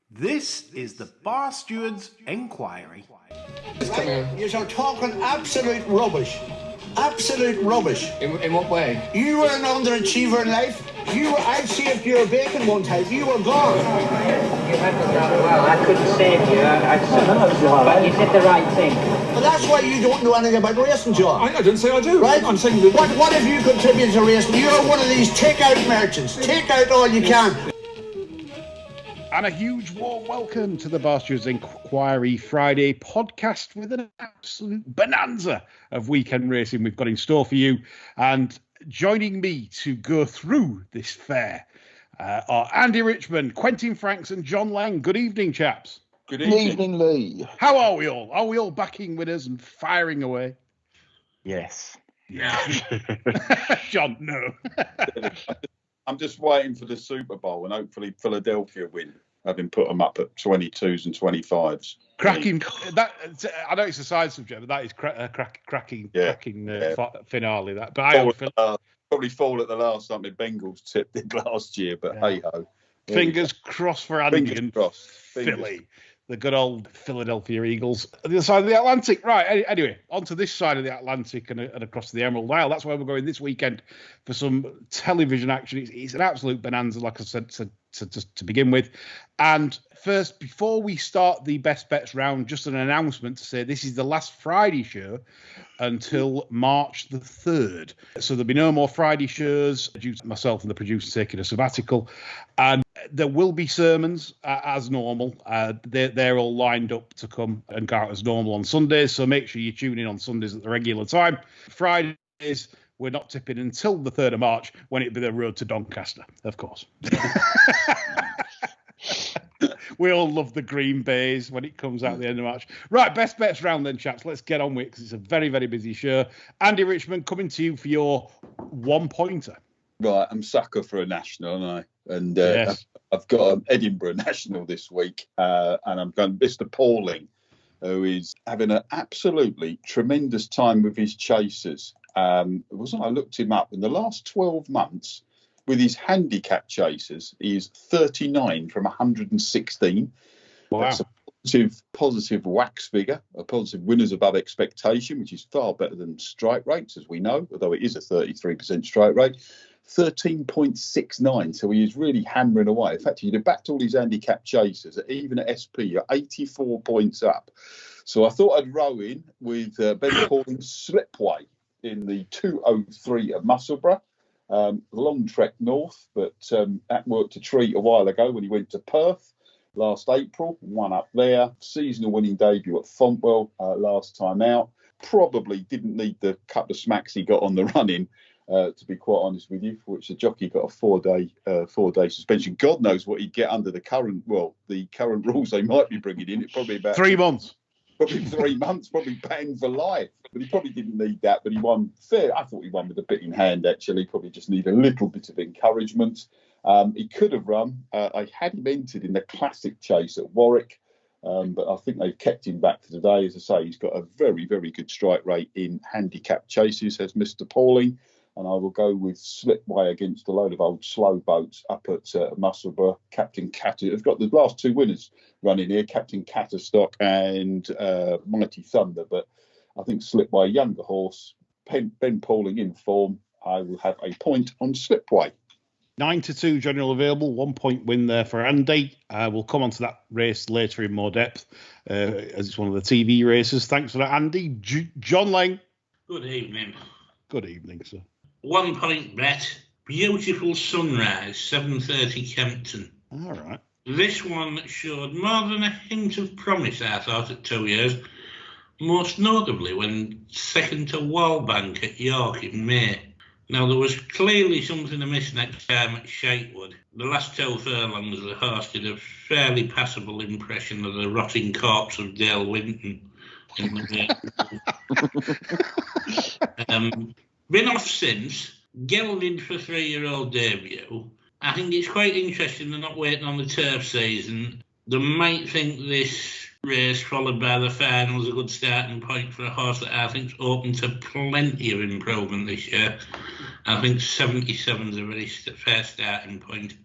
This is the Bar Stewards Enquiry. Right? You're talking absolute rubbish. Absolute rubbish. In what way? You were an underachiever in life. I saved your bacon one time. You were gone. You handled that well. I couldn't save you. But you did the right thing. But that's why you don't know anything about racing, John. I didn't say I do. Right? I'm saying that... What have you contributed to racing? You're one of these take-out merchants. Take out all you can. And a huge warm welcome to the Bar Stewards Enquiry Friday podcast with an absolute bonanza of weekend racing we've got in store for you. And joining me to go through this fair are Andy Richmond, Quentin Franks and John Lang. Good evening, chaps. Good evening, Lee. How are we all? Are we all backing with us and firing away? Yes. Yeah. John, no. I'm just waiting for the Super Bowl and hopefully Philadelphia win, having put them up at 22s and 25s. Cracking. That I know it's a side subject, but that is cracking finale. That, but I probably fall at the last time the Bengals tipped it last year, but hey ho. Fingers crossed for Andy and Philly. The good old Philadelphia Eagles. On the other side of the Atlantic. Right, anyway, onto this side of the Atlantic and across the Emerald Isle. That's where we're going this weekend for some television action. It's an absolute bonanza, like I said, to begin with. And first, before we start the best bets round, just an announcement to say this is the last Friday show until March the 3rd. So there'll be no more Friday shows due to myself and the producer taking a sabbatical. And there will be sermons as normal. They're all lined up to come and go out as normal on Sundays. So make sure you tune in on Sundays at the regular time. Fridays, we're not tipping until the 3rd of March when it'll be the road to Doncaster, of course. We all love the Green Bays when it comes out at the end of March. Right, best bets round then, chaps. Let's get on with it because it's a very, very busy show. Andy Richmond, coming to you for your one-pointer. Right, I'm sucker for a national, aren't I? And yes. I've got an Edinburgh national this week, and I'm going Mr. Pauling, who is having an absolutely tremendous time with his chasers. I looked him up in the last 12 months. With his handicap chasers, he is 39 from 116. Wow. That's a positive wax figure, a positive winners above expectation, which is far better than strike rates, as we know, although it is a 33% strike rate. 13.69, so he is really hammering away. In fact, you'd have backed all his handicap chasers, even at SP, you're 84 points up. So I thought I'd row in with Ben Pauling's Slipway in the 203 at Musselburgh. Long trek north, but that worked a treat a while ago when he went to Perth last April, won up there. Seasonal winning debut at Fontwell last time out. Probably didn't need the couple of smacks he got on the run-in, to be quite honest with you, for which the jockey got a four-day suspension. God knows what he'd get under the current rules they might be bringing in. It's probably about 3 months. Probably 3 months, probably banned for life. But he probably didn't need that. But he won fair. I thought he won with a bit in hand, actually. Probably just need a little bit of encouragement. He could have run. I had him entered in the classic chase at Warwick. But I think they've kept him back for today. As I say, he's got a very, very good strike rate in handicap chases, has Mr. Pauling. And I will go with Slipway against a load of old slow boats up at Musselburgh. Captain Catter. They've got the last two winners running here, Captain Catterstock and Mighty Thunder. But I think Slipway, younger horse, Ben Pauling in form. I will have a point on Slipway. 9-2 general available, 1 point win there for Andy. We'll come on to that race later in more depth as it's one of the TV races. Thanks for that, Andy. John Lang. Good evening. Good evening, sir. 1 point bet. Beautiful Sunrise, 7:30 Kempton. All right. This one showed more than a hint of promise, I thought, at 2 years. Most notably when second to Wallbank at York in May. Now, there was clearly something amiss next time at Shakewood. The last 2 furlongs, the horse did a fairly passable impression of the rotting corpse of Dale Winton in the been off since, gelded for 3-year-old debut. I think it's quite interesting they're not waiting on the turf season. They might think this race, followed by the final, is a good starting point for a horse that I think's open to plenty of improvement this year. I think 77 is a very fair starting point.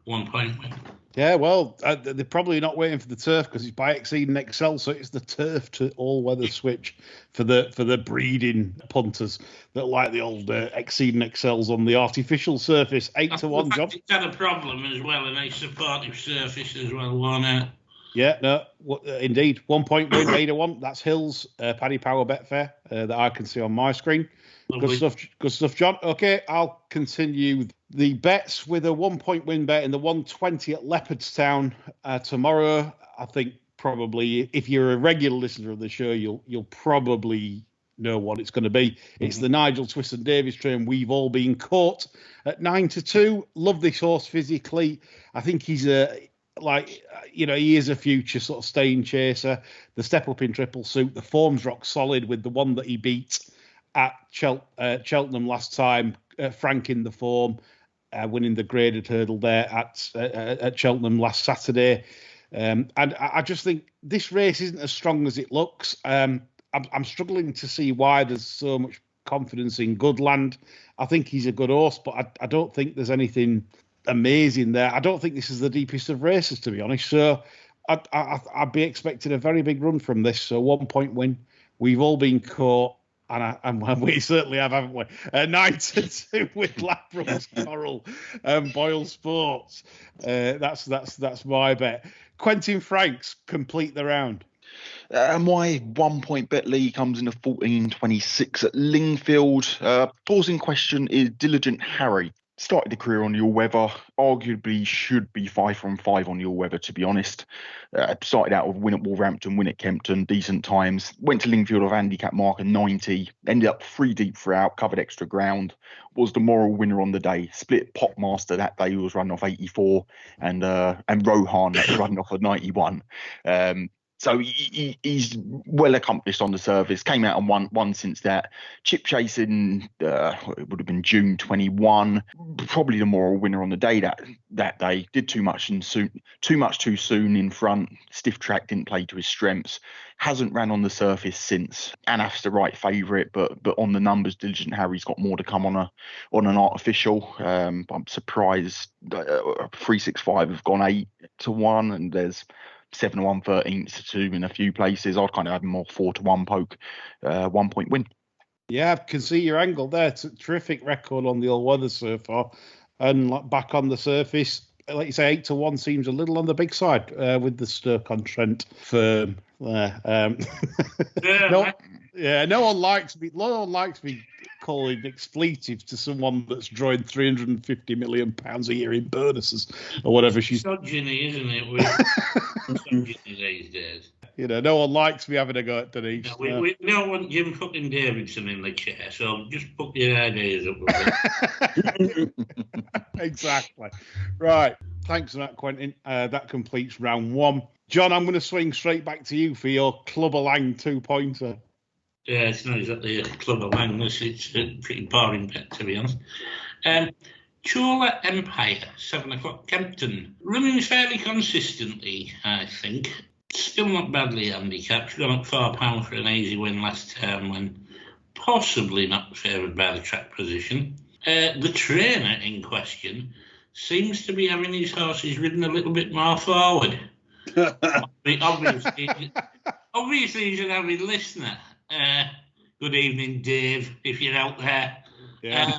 1 point win. Yeah, well, they're probably not waiting for the turf because it's by Exceed and Excel, so it's the turf to all-weather switch for the breeding punters that like the old Exceed and Excels on the artificial surface. 8-1, John. It's had a problem as well, and a supportive surface as well, won out. Yeah, no, indeed. 1 point win, 8-1. That's Hills, Paddy Power Betfair that I can see on my screen. Lovely. Good stuff, John. Okay, I'll continue the bets with a 1 point win bet in the 120 at Leopardstown tomorrow. I think probably if you're a regular listener of the show, you'll probably know what it's going to be. It's the Nigel Twiston Davies train. We've all been caught at 9-2. Love this horse physically. I think he's he is a future sort of staying chaser. The step up in triple suit, the form's rock solid with the one that he beat at Cheltenham last time, franking the form, winning the graded hurdle there at Cheltenham last Saturday. And I just think this race isn't as strong as it looks. I'm struggling to see why there's so much confidence in Goodland. I think he's a good horse, but I don't think there's anything amazing there. I don't think this is the deepest of races, to be honest. So I'd be expecting a very big run from this. So 1 point win. We've all been caught. And we certainly have, haven't we? 9-2 with Labrals, Coral, and Boyle Sports. That's my bet. Quentin Franks complete the round. My 1 point bet league comes in a 14.26 at Lingfield. Horse in question is Diligent Harry. Started the career on the all-weather, arguably should be 5 from 5 on the all-weather, to be honest. Started out with win at Wolverhampton, win at Kempton, decent times. Went to Lingfield with handicap marker 90, ended up 3 deep throughout, covered extra ground. Was the moral winner on the day. Split Popmaster that day, who was running off 84, and Rohan that was running off of 91. So he's well accomplished on the surface. Came out and won since that. Chip chasing, it would have been June 21. Probably the moral winner on the day that day. Did too much too soon in front. Stiff track, didn't play to his strengths. Hasn't ran on the surface since. Anaf's the right favourite, but on the numbers, Diligent Harry's got more to come on an artificial. I'm surprised 365 have gone 8-1, and there's 7-1, 13-2 in a few places. I'd kind of have more 4-1 poke, 1 point win. Yeah, I can see your angle there. It's a terrific record on the all-weather so far. And back on the surface, like you say, 8-1 seems a little on the big side with the Stoke-on-Trent firm there. No one likes me calling expletives to someone that's drawing £350 million a year in bonuses or whatever she's. Misogyny, isn't it? Misogyny these days. No one likes me having a go at Denise. No, we don't want Jim fucking Davidson in the chair, so just put your ideas up with it. Exactly. Right. Thanks for that, Quentin. That completes round 1. John, I'm going to swing straight back to you for your Club of Lang 2-pointer. Yeah, it's not exactly a Club of Langness. It's a pretty boring bet, to be honest. Chola Empire, 7 o'clock, Kempton. Running fairly consistently, I think. Still not badly handicapped. Gone up £4 for an easy win last term when possibly not favoured by the track position. The trainer in question seems to be having his horses ridden a little bit more forward. Obviously, he's an avid listener. Good evening, Dave, if you're out there. Yeah.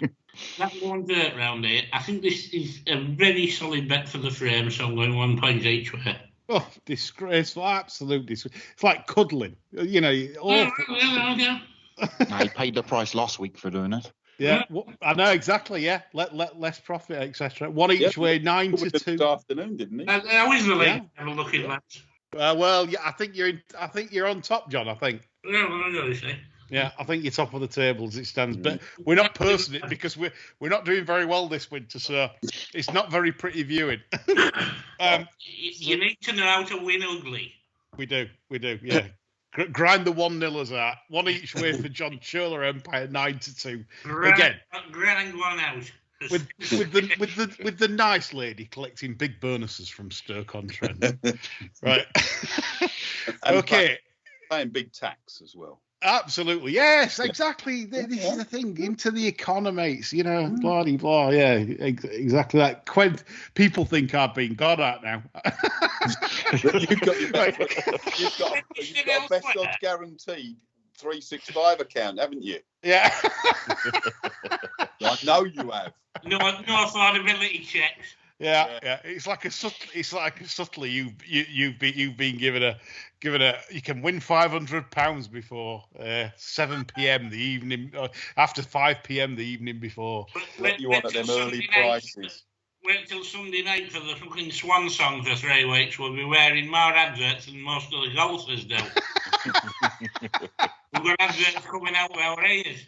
That one dirt round here. I think this is a very solid bet for the frame, so I'm going 1 point each way. Oh, disgraceful, absolute disgrace. It's like cuddling, awful. He paid the price last week for doing it. Yeah, I know exactly. Yeah, less profit, etc. One each way, 9-2. This afternoon, didn't he? I was the lead. Have a look at that. Well, yeah, I think you're on top, John. I think. Yeah, I think you're top of the table as it stands. But we're not posting it because we're not doing very well this winter, so it's not very pretty viewing. You need to know how to win ugly. We do. Yeah. Grind the 1-0ers out. One each way for John Chola Empire, 9-2. Again, grind one out. With the nice lady collecting big bonuses from Stoke-on-Trent. Right. Okay. Paying big tax as well. Absolutely, yes, exactly. This is the thing. Into the economies, blah de blah. Yeah, exactly that. People think I've been God at now. You've got a best odds guaranteed 365 account, haven't you? Yeah. I know you have. No affordability checks. Yeah. It's like subtly you've been given a you can win £500 before 7 p.m. the evening after 5 p.m. the evening before. What you want at them early prices? Wait till Sunday night for the fucking Swan song for 3 weeks. We'll be wearing more adverts than most of the golfers do. We've got adverts coming out with our ears.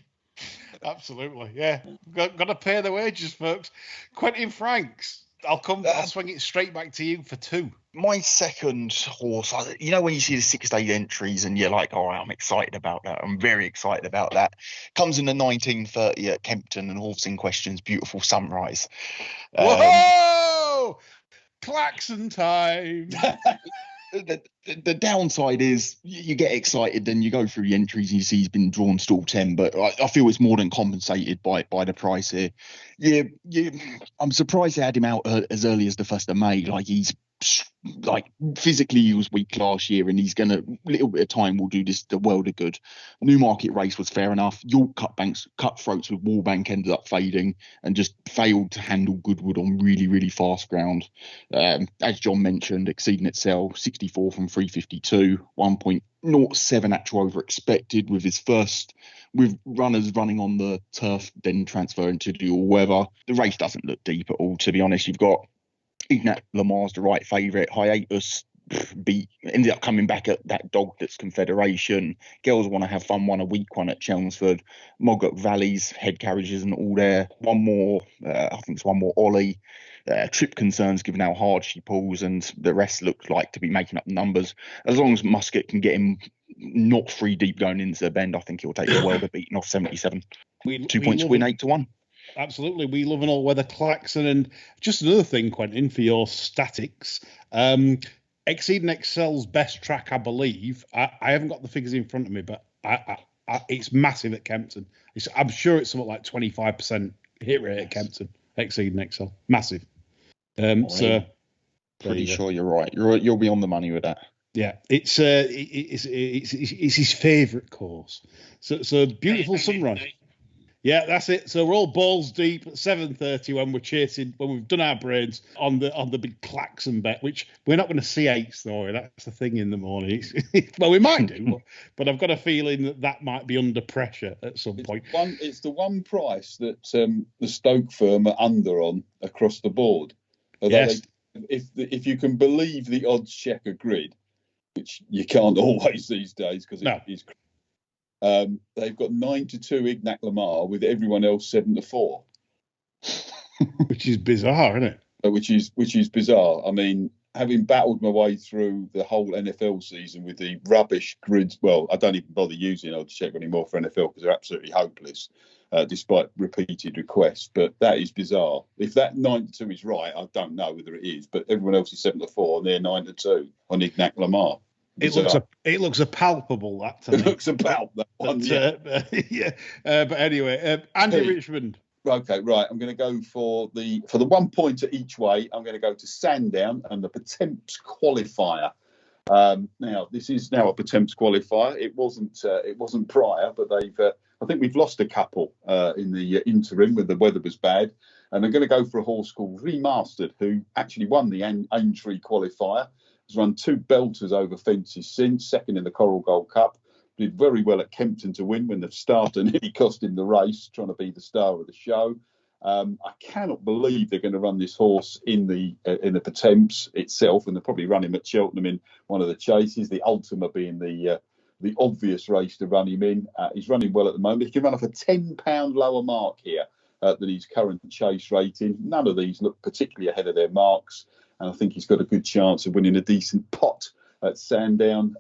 Absolutely, yeah. Got to pay the wages, folks. Quentin Franks. I'll swing it straight back to you for 2. My second horse, when you see the 6-day entries and you're like, all right, I'm excited about that. I'm very excited about that. Comes in the 1930 at Kempton, and horse in question's Beautiful Sunrise. Whoa! Klaxon time. The downside is you get excited and you go through the entries and you see he's been drawn stall 10, but I feel it's more than compensated by the price here. I'm surprised they had him out as early as the 1st of May. Like physically he was weak last year, and he's gonna little bit of time will do this the world of good. Newmarket race was fair enough. York cutthroats with Wallbank ended up fading and just failed to handle Goodwood on really, really fast ground. As John mentioned, exceeding itself 64 from 352, 1.07 actual over expected with runners running on the turf, then transferring to the all weather. The race doesn't look deep at all, to be honest. You've got Ignat Lamar's the right favourite. Hiatus ended up coming back at that dog that's Confederation. Girls Want to Have Fun won a week one at Chelmsford. Mogok Valley's head carriage isn't all there. One more Ollie. Trip concerns given how hard she pulls, and the rest look like to be making up numbers. As long as Musket can get him not 3 deep going into the bend, I think he'll take the Wetherby beating off 77. 2 points to win 8-1. Absolutely. We love an all-weather Klaxon. And just another thing, Quentin, for your statics. Exceed and Excel's best track, I believe. I haven't got the figures in front of me, but it's massive at Kempton. I'm sure it's something like 25% hit rate at Kempton. Exceed and Excel. Massive. So pretty sure you're right. You'll be on the money with that. Yeah, it's his favourite course. So Beautiful Sunrise. Yeah, that's it. So we're all balls deep at 7:30 when we've done our brains on the big Klaxon bet, which we're not going to see 8 story. That's the thing in the morning. Well, we might do, but I've got a feeling that might be under pressure at some point. It's the one price that the Stoke firm are under on across the board. Yes. If you can believe the odds checker grid, which you can't always these days because it is. They've got 9-2 Ignat Lamar with everyone else 7-4, which is bizarre, isn't it? Which is bizarre. I mean, having battled my way through the whole NFL season with the rubbish grids, well, I don't even bother using odds checker anymore for NFL because they're absolutely hopeless, despite repeated requests. But that is bizarre. If that 9-2 is right, I don't know whether it is, but everyone else is 7-4 and they're 9-2 on Ignat Lamar. It looks a palpable that to me. It looks a palpable. But anyway, Andy Richmond. Okay, right. I'm going to go for the 1 pointer each way. I'm going to go to Sandown and the Patemps qualifier. Now this is now a Patemps qualifier. It wasn't prior, but they've. I think we've lost a couple in the interim when the weather was bad, and I'm going to go for a horse called Remastered, who actually won the Aintree qualifier. Has run 2 belters over fences since, second in the Coral Gold Cup. Did very well at Kempton to win when the starter nearly cost him the race, trying to be the star of the show. I cannot believe they're going to run this horse in the Patemps itself, and they'll probably run him at Cheltenham in one of the chases, the Ultima being the obvious race to run him in. He's running well at the moment. He can run off a £10 lower mark here than his current chase rating. None of these look particularly ahead of their marks. And I think he's got a good chance of winning a decent pot at Sandown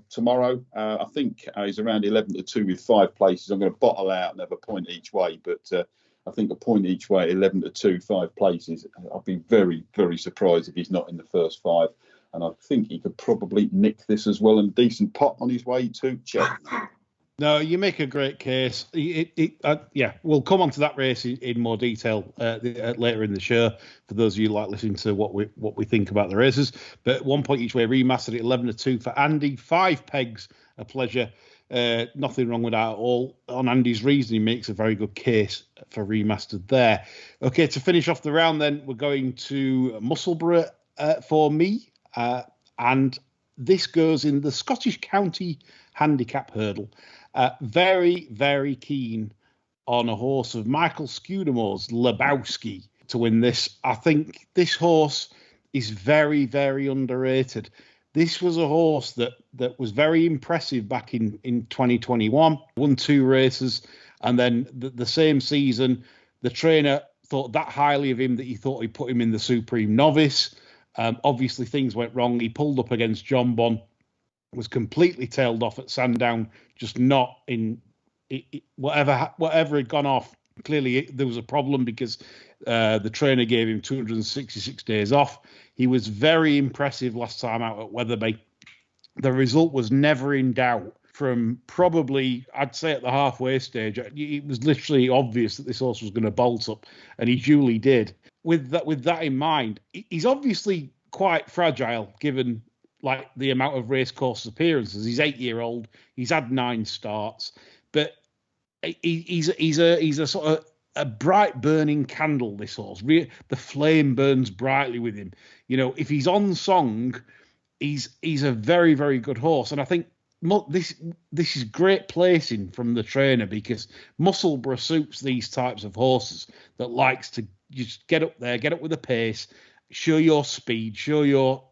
tomorrow. I think he's around 11-2 with 5 places. I'm going to bottle out and have a point each way, but I think a point each way, 11-2, 5 places. I'll be very, very surprised if he's not in the first 5. And I think he could probably nick this as well in a decent pot on his way to Cheltenham. No, you make a great case. We'll come on to that race in more detail later in the show. For those of you who like listening to what we think about the races, but 1 point each way remastered at 11-2 for Andy. 5 pegs, a pleasure. Nothing wrong with that at all. On Andy's reason, he makes a very good case for remastered there. Okay, to finish off the round, then we're going to Musselburgh for me, and this goes in the Scottish County Handicap Hurdle. Very, very keen on a horse of Michael Scudamore's, Lebowski, to win this. I think this horse is very, very underrated. This was a horse that was very impressive back in 2021, won 2 races, and then the same season, the trainer thought that highly of him that he thought he'd put him in the Supreme Novice. Obviously, things went wrong. He pulled up against John Bon, was completely tailed off at Sandown, just not in whatever had gone off. Clearly, there was a problem because the trainer gave him 266 days off. He was very impressive last time out at Wetherby. The result was never in doubt from probably, I'd say, at the halfway stage. It was literally obvious that this horse was going to bolt up, and he duly did. With that in mind, he's obviously quite fragile given like the amount of racecourse appearances. He's 8-year-old. He's had 9 starts, but he's a sort of a bright burning candle. This horse, the flame burns brightly with him. You know, if he's on song, he's a very, very good horse. And I think this is great placing from the trainer because Musselburgh suits these types of horses that likes to just get up there, get up with the pace, show your speed, show your,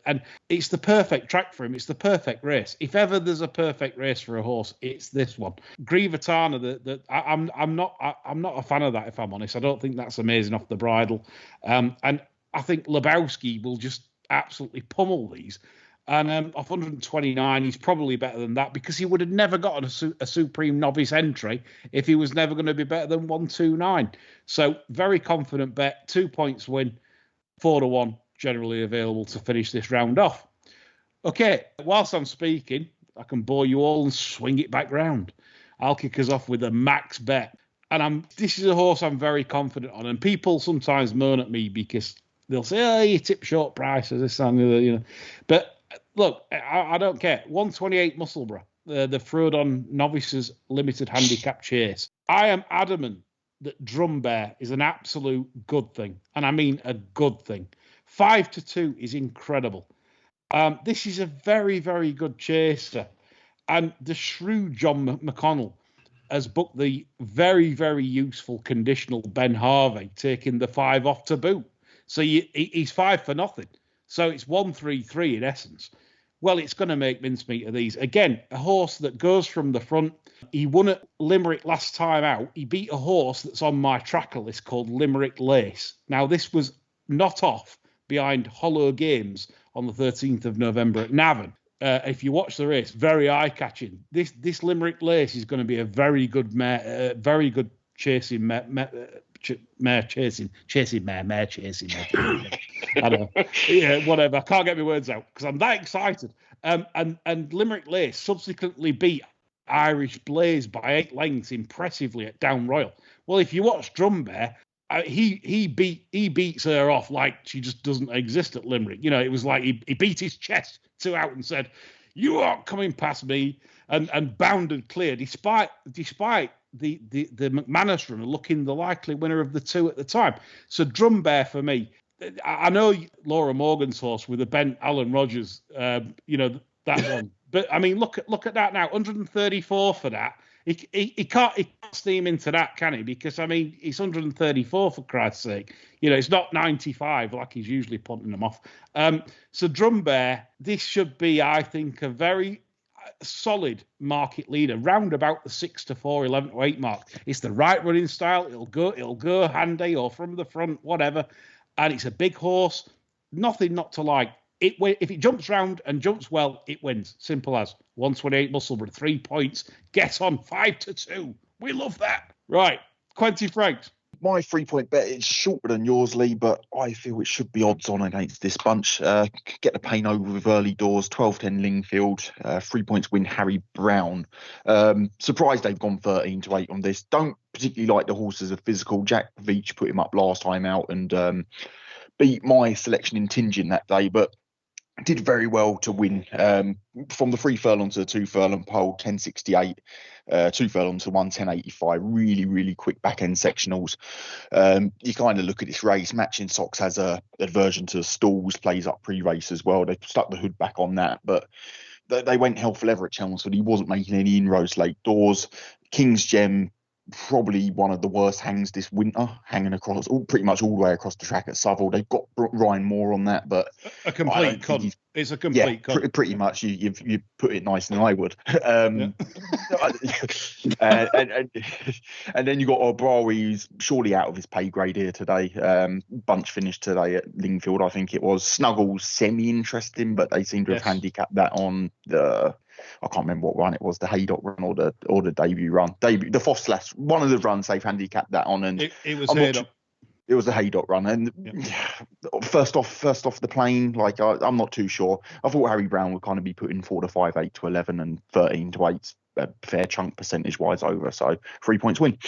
and it's the perfect track for him. It's the perfect race. If ever there's a perfect race for a horse, it's this one. Grivatana, I'm not a fan of that, if I'm honest. I don't think that's amazing off the bridle. And I think Lebowski will just absolutely pummel these. And off 129, he's probably better than that because he would have never gotten a Supreme Novice entry if he was never going to be better than 129. So very confident bet, 2 points win. 4-1 generally available to finish this round off. Okay, whilst I'm speaking, I can bore you all and swing it back round. I'll kick us off with a max bet. And this is a horse I'm very confident on. And people sometimes moan at me because they'll say, oh, you tip short prices, this and the other, But look, I don't care. 128 Musselburgh, the Frodon Novices Limited Handicap Chase. I am adamant that Drum Bear is an absolute good thing. And I mean a good thing. 5-2 is incredible. This is a very, very good chaser. And the shrewd John McConnell has booked the very, very useful conditional Ben Harvey, taking the 5 off to boot. So he's 5 for nothing. So it's 1-3-3 in essence. Well, it's going to make mincemeat of these. Again, a horse that goes from the front. He won at Limerick last time out. He beat a horse that's on my tracker list called Limerick Lace. Now, this was not off behind Hollow Games on the 13th of November at Navan. If you watch the race, very eye-catching. This Limerick Lace is going to be a very good mare, very good chasing mare. Mare chasing. I don't know. Yeah, whatever. I can't get my words out because I'm that excited. And Limerick Lace subsequently beat Irish Blaze by 8 lengths impressively at Down Royal. Well, if you watch Drum Bear, he beats her off like she just doesn't exist at Limerick. It was like he beat his chest out and said, "You aren't coming past me," and bounded clear despite the McManus runner looking the likely winner of the 2 at the time. So Drum Bear for me. I know Laura Morgan's horse with the bent Alan Rogers, that one. But I mean, look at that now, 134 for that. He can't steam into that, can he? Because I mean, he's 134 for Christ's sake. It's not 95 like he's usually punting them off. So Drum Bear, this should be, I think, a very solid market leader, round about the 6-4, 11-8 mark. It's the right running style. It'll go handy or from the front, whatever. And it's a big horse. Nothing not to like. If it jumps round and jumps well, it wins. Simple as. 128 Musselburgh, 3 points. Get on 5-2. We love that. Right. Quentin Franks. My 3-point bet is shorter than yours, Lee, but I feel it should be odds on against this bunch. Get the pain over with early doors, 12-10 Lingfield, 3 points win Harry Brown. Surprised they've gone 13-8 on this. Don't particularly like the horses of physical. Jack Veach put him up last time out and beat my selection in Tingin that day, but did very well to win from the 3 furlong to the 2 furlong pole, 10.68, 2 furlong to 1:10.85. Really, really quick back end sectionals. You kind of look at this race. Matching Socks has a aversion to stalls, plays up pre-race as well. They stuck the hood back on that, but they went hell for leather at Chelmsford. He wasn't making any inroads late doors. King's Gem, probably one of the worst hangs this winter, hanging across pretty much all the way across the track at Southall. They've got Ryan Moore on that, but a complete cunt. It's a complete cunt. Pretty much. You put it nicer than I would. And then you got O'Brien, who's surely out of his pay grade here today. Bunch finished today at Lingfield, I think it was. Snuggles semi-interesting, but they seem to have handicapped that on the, I can't remember what run it was, the Haydock run or the debut run. The Foss one of the runs they've handicapped that on, and it was Haydock. It was a Haydock run, and first off the plane, like I'm not too sure. I thought Harry Brown would kind of be putting 4 to 5, 8 to 11, and 13 to 8, a fair chunk percentage wise over. So 3 points win.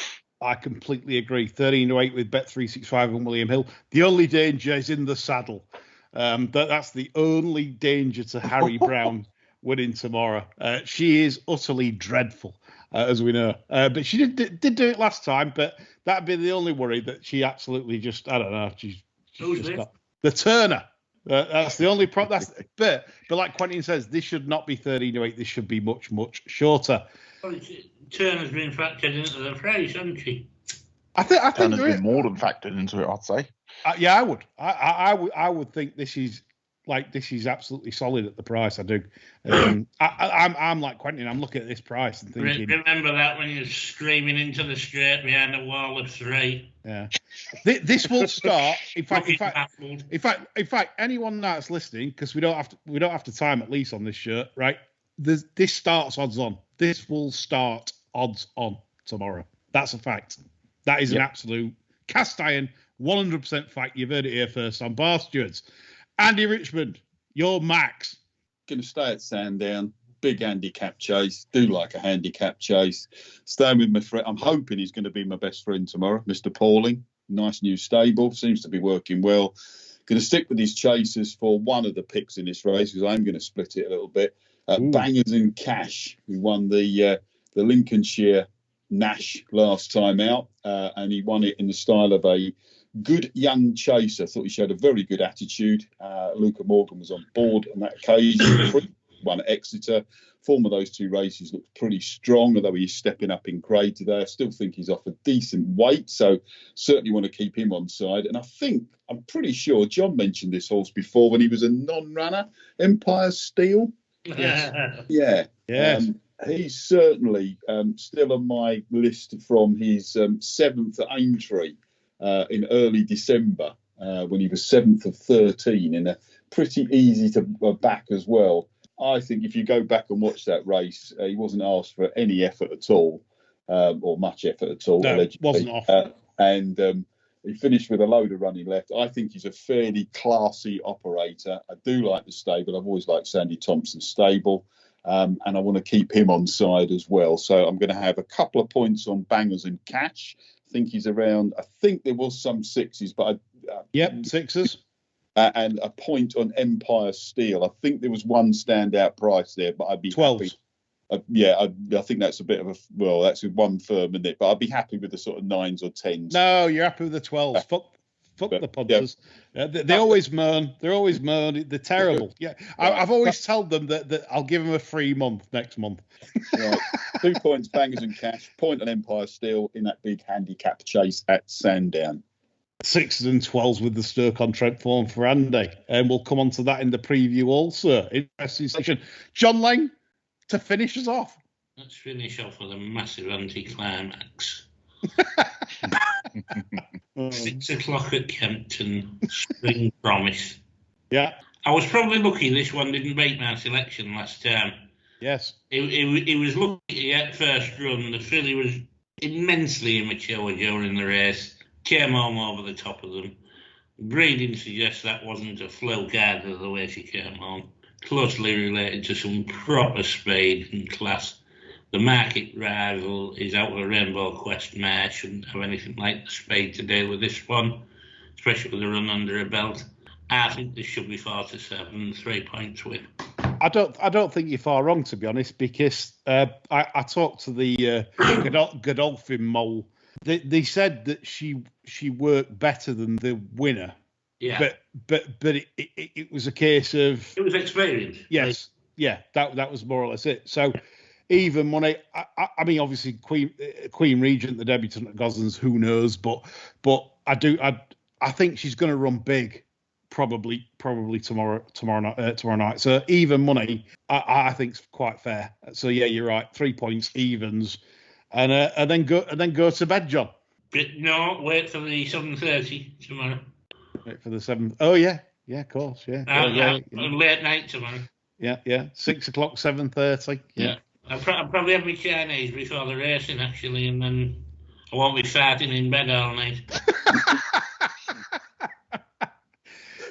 I completely agree. 13 to 8 with Bet365 and William Hill. The only danger is in the saddle. That's the only danger to Harry Brown winning tomorrow. She is utterly dreadful, as we know. But she did do it last time, but that'd be the only worry, that she absolutely just, I don't know. She's just got the Turner. That's the only problem. But like Quentin says, this should not be 13 to 8. This should be much, much shorter. Well, Turner's been factored into the price, hasn't she? I think Turner's been more than factored into it, I'd say. Yeah, I would. I would think this is absolutely solid at the price. I do. I'm like Quentin. I'm looking at this price and thinking. Remember that when you're screaming into the straight behind a wall of 3. Yeah. This will start. In fact, anyone that's listening, because we don't have to time at least on this shirt, right? This starts odds on. This will start odds on tomorrow. That's a fact. That is an absolute cast iron, 100% fact. You've heard it here first on Bar Stewards. Andy Richmond, your max. Going to stay at Sandown. Big handicap chase. Do like a handicap chase. Staying with my friend. I'm hoping he's going to be my best friend tomorrow, Mr. Pauling. Nice new stable. Seems to be working well. Going to stick with his chasers for one of the picks in this race, because I'm going to split it a little bit. Bangers and Cash, who won the Lincolnshire Nash last time out, and he won it in the style of a good young chaser. Thought he showed a very good attitude. Luca Morgan was on board on that occasion. Won at Exeter. Form of those 2 races looked pretty strong, although he's stepping up in grade today. I still think he's off a decent weight, so certainly want to keep him on side. And I'm pretty sure John mentioned this horse before when he was a non-runner, Empire Steel. Yes. He's certainly still on my list from his 7th at Aintree in early December, when he was 7th of 13 in a pretty easy to back as well. I think if you go back and watch that race, he wasn't asked for any effort at all, or much effort at all. No, wasn't off. And he finished with a load of running left. I think he's a fairly classy operator. I do like the stable. I've always liked Sandy Thompson's stable. And I want to keep him on side as well. So I'm going to have a couple of points on Bangers and Cash. I think he's around, I think there was some 6s, but 6s. And a point on Empire Steel. I think there was one standout price there, but I'd be 12. Happy. I think that's a bit of that's with one firm, isn't it? But I'd be happy with the sort of 9s or 10s. No, you're happy with the 12s. Fuck the punters. Yeah. They always moan. They're always moan. They're terrible. Yeah, I've always told them that I'll give them a free month next month. Right. 2 points, Bangers and Cash. Point on Empire Steel in that big handicap chase at Sandown. 6s and 12s with the Stoke-on-Trent form for Andy. And we'll come on to that in the preview also. Interesting section. John Lang, to finish us off. Let's finish off with a massive anticlimax. 6 o'clock at Kempton, Spring Promise. Yeah. I was probably lucky this one didn't make my selection last time. Yes. It was lucky at first run. The filly was immensely immature during the race. came home over the top of them. Breeding suggests that wasn't a fluke either, the way she came home. Closely related to some proper speed and class. The market rival is out of Rainbow Quest mare. Shouldn't have anything like the speed to deal with this one, especially with a run under her belt. I think this should be 4-7, 3 points with. I don't think you're far wrong, to be honest, because I talked to the Godolphin mole. They said that she worked better than the winner. Yeah. But it was a case of, it was experience. Yes. Yeah. That was more or less it. So even money. I mean, obviously Queen Regent, the debutant at Goslin's, who knows? But I think she's going to run big. Probably tomorrow night. So even money, I think is quite fair. So yeah, you're right. 3 points, evens, and then go to bed, John. No, wait for the 7:30 tomorrow. Wait for the 7th. Oh yeah, of course, yeah. Late night tomorrow. Yeah. 6 o'clock, 7:30. Yeah. I'll probably have my Chinese before the racing actually, and then I won't be farting in bed all night.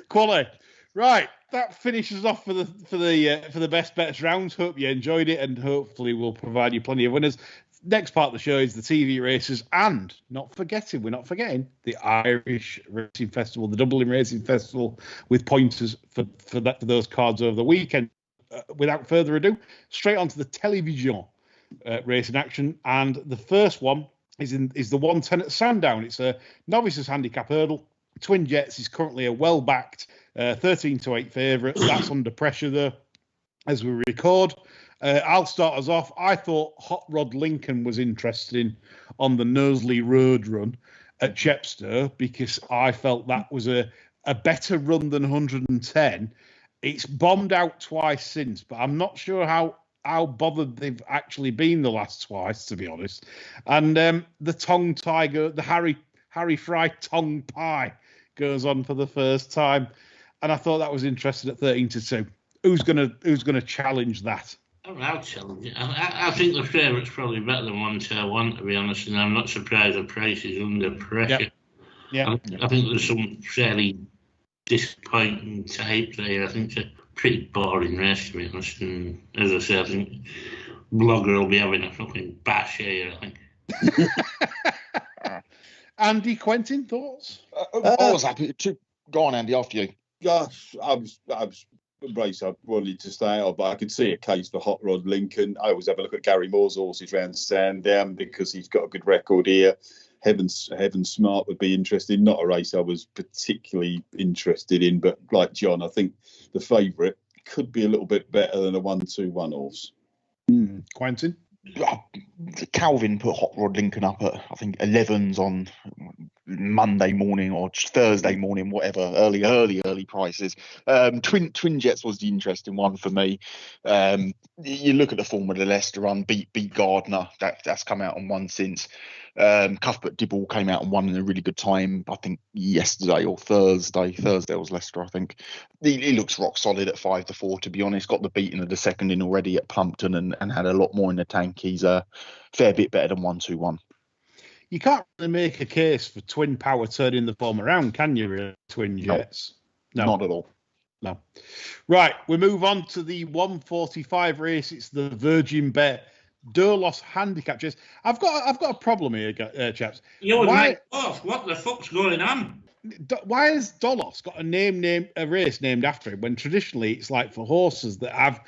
Quality. Right, that finishes off for the best bets round. Hope you enjoyed it, and hopefully we'll provide you plenty of winners. Next part of the show is the TV races, and we're not forgetting the Irish Racing Festival, the Dublin Racing Festival, with pointers for those cards over the weekend. Without further ado, straight onto the television racing action, and the first one is the 110 at Sandown. It's a Novices handicap hurdle. Twin Jets is currently a well-backed 13-8 favourite. That's under pressure, though, as we record. I'll start us off. I thought Hot Rod Lincoln was interesting on the Knowsley Road run at Chepstow because I felt that was a better run than 110. It's bombed out twice since, but I'm not sure how bothered they've actually been the last twice, to be honest. And the Tongue Tiger, the Harry Fry Tongue Pie goes on for the first time, and I thought that was interesting at 13-2. Who's gonna challenge that? I'll challenge it. I think the favourite's probably better than 1-1, to be honest, and I'm not surprised the price is under pressure. Yeah. I think there's some fairly disappointing types there. I think it's a pretty boring race, to be honest. And as I say, I think Blogger will be having a fucking bash here, I think. Andy, Quentin, thoughts? I was happy to go on, Andy, after you. Gosh, I was a race I wanted to stay out, but I could see a case for Hot Rod Lincoln. I always have a look at Gary Moore's horses round Sandown because he's got a good record here. Heaven Smart would be interesting. Not a race I was particularly interested in, but like John, I think the favourite could be a little bit better than a 1-2-1 horse. Quentin? Calvin put Hot Rod Lincoln up at, I think, 11s on Monday morning or Thursday morning, whatever, early prices. Twin Jets was the interesting one for me. You look at the form of the Leicester run, beat Gardner, that's come out on one since. Cuthbert Dibble came out and won in a really good time, I think yesterday or Thursday was Leicester, I think. He looks rock solid at 5-4, to be honest. Got the beating of the second in already at Plumpton and had a lot more in the tank. He's a fair bit better than 1-2-1. You can't really make a case for Twin Power turning the form around, can you, really, Twin Jets? No, not at all. No. Right, we move on to the 145 race. It's the Virgin Bet Dolos handicap. I've got a problem here, chaps. What the fuck's going on? Why has Dolos got a race named after him when traditionally it's like for horses that have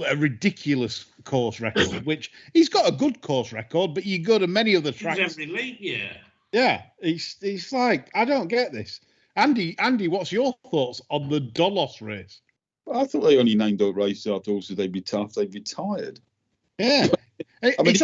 a ridiculous course record, which he's got a good course record, but you go to many other tracks. Every league, yeah. He's like, I don't get this. Andy, what's your thoughts on the Dolos race? Well, I thought they only named out races after horses they'd be tough. They'd be tired. Yeah. I mean,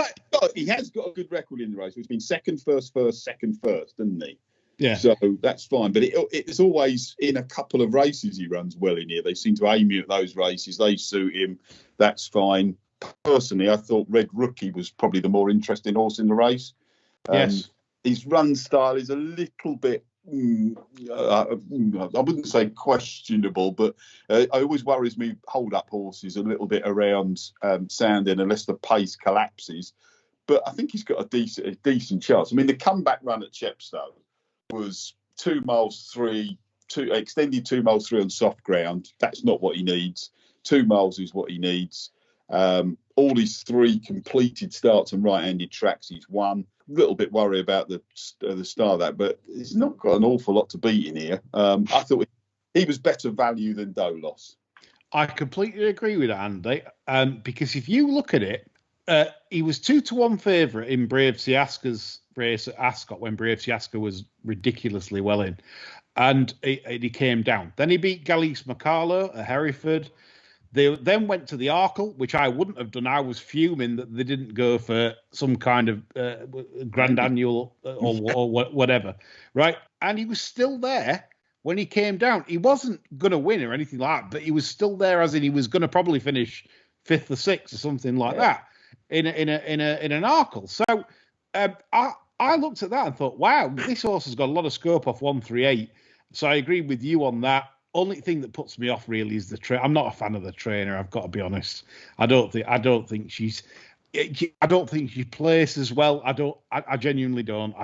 he has got a good record in the race. He's been second, first, didn't he? Yeah. So that's fine. But it's always in a couple of races he runs well in here. They seem to aim him at those races. They suit him. That's fine. Personally, I thought Red Rookie was probably the more interesting horse in the race. Yes. His run style is a little bit, I wouldn't say questionable, but it always worries me hold-up horses a little bit around Sandown unless the pace collapses. But I think he's got a decent chance. I mean, the comeback run at Chepstow was 2 miles 3, extended 2 miles 3 on soft ground. That's not what he needs. 2 miles is what he needs. All his 3 completed starts on right-handed tracks, he's won. A little bit worried about the start of that, but he's not got an awful lot to beat in here. I thought he was better value than Dolos. I completely agree with Andy, because if you look at it, he was 2-1 favourite in Brave Siaska's race at Ascot when Brave Siaska was ridiculously well in, and he came down. Then he beat Galice Macalo at Hereford. They then went to the Arkle, which I wouldn't have done. I was fuming that they didn't go for some kind of grand annual or whatever, right? And he was still there when he came down. He wasn't going to win or anything like that, but he was still there, as in he was going to probably finish 5th or 6th or something like that in an Arkle. So I looked at that and thought, wow, this horse has got a lot of scope off 138. So I agree with you on that. Only thing that puts me off really is the trainer. I'm not a fan of the trainer. I've got to be honest. I don't think she places well. I genuinely don't.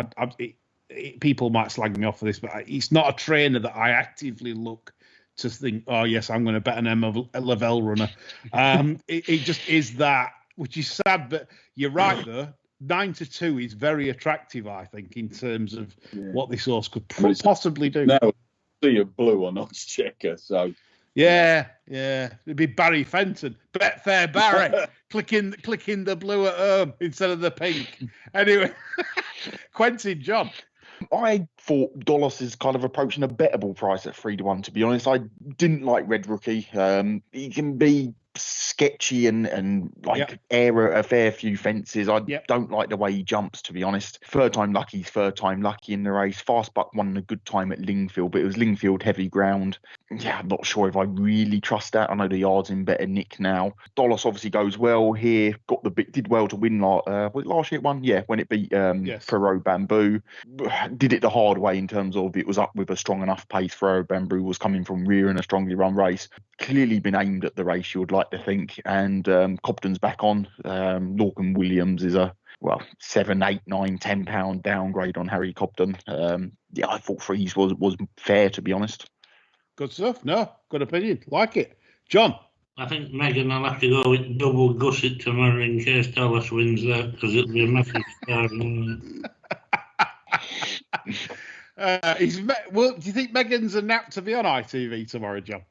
People might slag me off for this, but it's not a trainer that I actively look to think, oh yes, I'm going to bet an Emma Lavelle runner. It just is that, which is sad. But you're right though. 9-2 is very attractive, I think, in terms of what this horse could possibly do. Now, see a blue on odds checker, so yeah, it'd be Barry Fenton, Betfair Barry, clicking the blue at home instead of the pink. Anyway, Quentin, John. I thought Dolos is kind of approaching a bettable price at 3-1. To be honest, I didn't like Red Rookie. He can be sketchy and air a fair few fences. I don't like the way he jumps, to be honest. Third time lucky in the race. Fastbuck won a good time at Lingfield, but it was Lingfield heavy ground. Yeah, I'm not sure if I really trust that. I know the yard's in better nick now. Dolos obviously goes well here. Did well to win last year. Won, when it beat Ferro Bamboo. Did it the hard way in terms of it was up with a strong enough pace. Ferro Bamboo was coming from rear in a strongly run race. Clearly been aimed at the race, you would like to think. And Cobden's back on. Lorcan Williams is a 7, 8, 9, 10 pound downgrade on Harry Cobden. I thought Freeze was fair, to be honest. Good stuff. No, good opinion. Like it. John? I think Megan will have to go with double gusset tomorrow in case Dolos wins that, because it'll be a massive star. Do you think Megan's a nap to be on ITV tomorrow, John?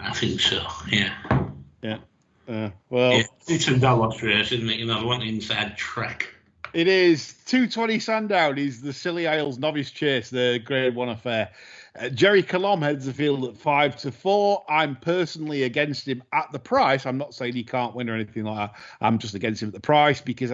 I think so, yeah. Yeah. It's a Dolos race, isn't it? I want inside track. It is. 220 Sandown is the Scilly Isles Novice Chase, the Grade 1 affair. Jerry Colomb heads the field at 5-4. I'm personally against him at the price. I'm not saying he can't win or anything like that. I'm just against him at the price because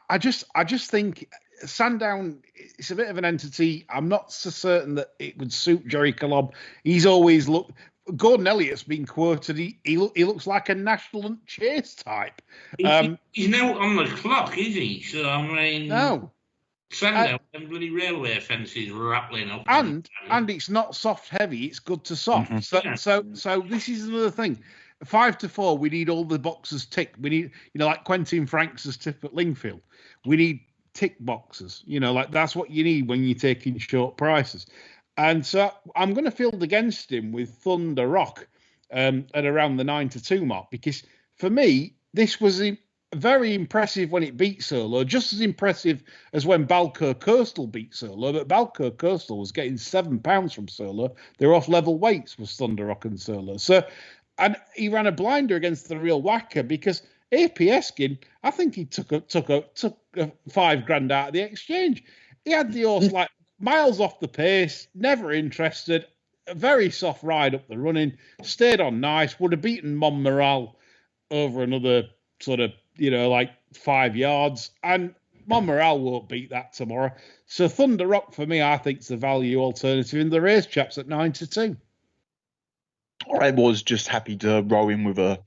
I just think Sandown is a bit of an entity. I'm not so certain that it would suit Jerry Colomb. He's always looked. Gordon Elliott's been quoted. He looks like a national chase type. He's now on the clock, is he? So I mean, no. Sandown and bloody railway fences rattling up. And it's not soft heavy. It's good to soft. Mm-hmm. So this is another thing. 5-4. We need all the boxes ticked. We need, like Quentin Franks' tip at Lingfield. We need tick boxes. Like that's what you need when you're taking short prices. And so I'm going to field against him with Thunder Rock at around the 9-2 mark, because for me, this was very impressive when it beat Solo, just as impressive as when Balco Coastal beat Solo. But Balco Coastal was getting £7 from Solo. They were off level weights with Thunder Rock and Solo. So, and he ran a blinder against the real whacker because AP Eskin, I think he took a $5,000 out of the exchange. He had the horse like miles off the pace, never interested, a very soft ride up the running, stayed on nice, would have beaten Montmoral over another sort of, 5 yards, and Montmoral won't beat that tomorrow. So Thunder Rock, for me, I think is the value alternative in the race, chaps, at 9-2. I was just happy to row in with a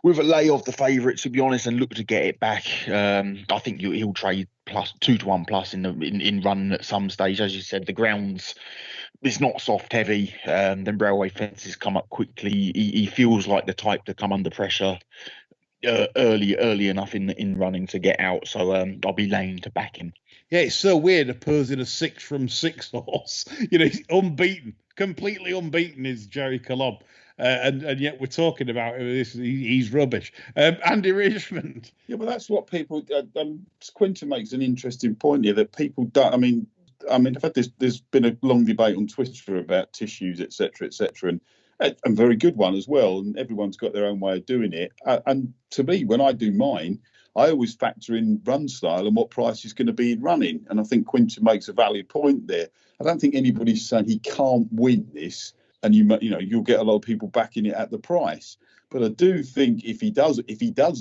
lay of the favourite, to be honest, and look to get it back. I think he'll trade plus 2-1 plus in run at some stage. As you said, the ground's it's not soft heavy. Then railway fences come up quickly. He feels like the type to come under pressure. early enough in running to get out. So I'll be laying to back him. Yeah, it's so weird opposing a 6 from 6 horse. He's unbeaten, completely unbeaten is Jerry Colomb. And yet we're talking about this. He's rubbish. Andy Richmond. Yeah, but that's what people. Quentin makes an interesting point here that people don't. I mean, I've had this. There's been a long debate on Twitter about tissues, etc., and very good one as well. And everyone's got their own way of doing it. And to me, when I do mine, I always factor in run style and what price is going to be in running. And I think Quentin makes a valid point there. I don't think anybody's saying he can't win this. And you'll get a lot of people backing it at the price, but I do think if he does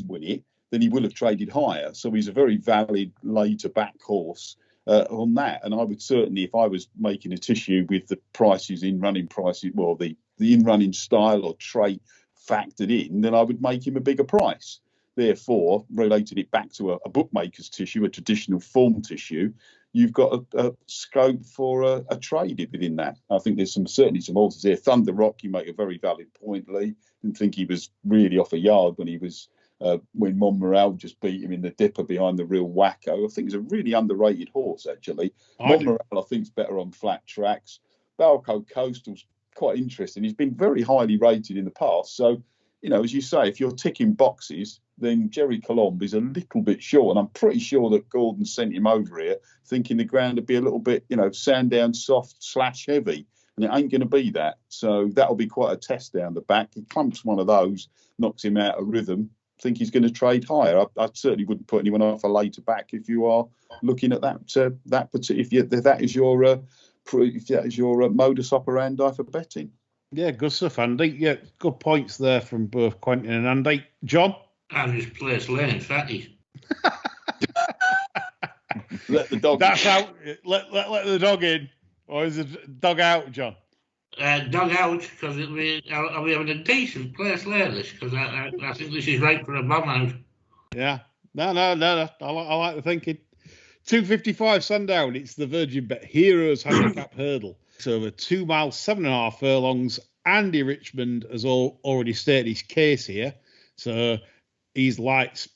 win it, then he will have traded higher. So he's a very valid later back horse on that. And I would certainly, if I was making a tissue with the prices in running prices, well, the in running style or trait factored in, then I would make him a bigger price. Therefore, related it back to a bookmaker's tissue, a traditional form tissue, you've got a scope for a trade within that. I think there's certainly some horses here. Thunder Rock, you make a very valid point, Lee. Didn't think he was really off a yard when Montmoral just beat him in the dipper behind the real wacko. I think he's a really underrated horse, actually. Montmoral, I think, is better on flat tracks. Balco Coastal's quite interesting. He's been very highly rated in the past. So, as you say, if you're ticking boxes, then Jerry Colomb is a little bit short. And I'm pretty sure that Gordon sent him over here thinking the ground would be a little bit, Sandown soft / heavy. And it ain't going to be that. So that'll be quite a test down the back. He clumps one of those, knocks him out of rhythm. I think he's going to trade higher. I certainly wouldn't put anyone off a later back if you are looking at that. If that is your modus operandi for betting. Yeah, good stuff, Andy. Yeah, good points there from both Quentin and Andy. John? I just place lane, fatty. Let the dog. That's out. Let the dog in, or is the dog out, John? Dog out, because I'll be having a decent place lane this, because I think this is right for a bomb out. Yeah. No. I like the thinking. 255 Sandown. It's the Virgin Bet Heroes Handicap Hurdle. It's over 2 miles, 7.5 furlongs. Andy Richmond has already stated his case here. So he's lights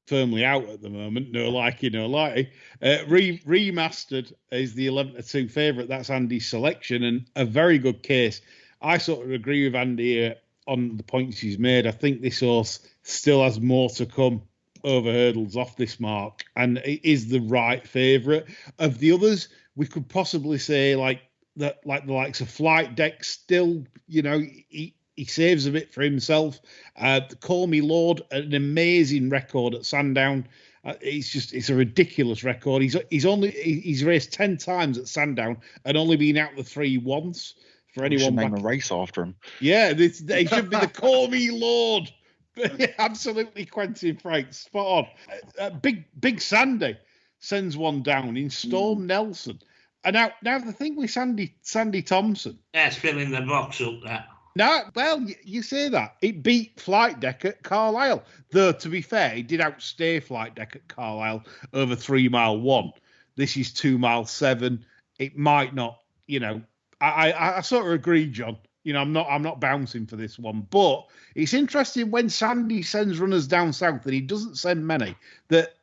firmly out at the moment. No likey, no lighty. Remastered is the 11-2 favourite. That's Andy's selection and a very good case. I sort of agree with Andy on the points he's made. I think this horse still has more to come over hurdles off this mark and it is the right favourite. Of the others, we could possibly say like the likes of Flight Deck still, he saves a bit for himself. Call Me Lord, an amazing record at Sandown. It's a ridiculous record. He's raced 10 times at Sandown and only been out the 3 once. For anyone, name a race after him. Yeah, they should be the Call Me Lord. Absolutely, Quentin Franks, spot on. Big Sandy sends one down in Storm Nelson. And now the thing with Sandy Thompson. That's filling the box up, that. No, well, you say that. It beat Flight Deck at Carlisle. Though, to be fair, it did outstay Flight Deck at Carlisle over 3 mile 1. This is 2 mile 7. It might not, I sort of agree, John. I'm not bouncing for this one, but it's interesting when Sandy sends runners down south and he doesn't send many. That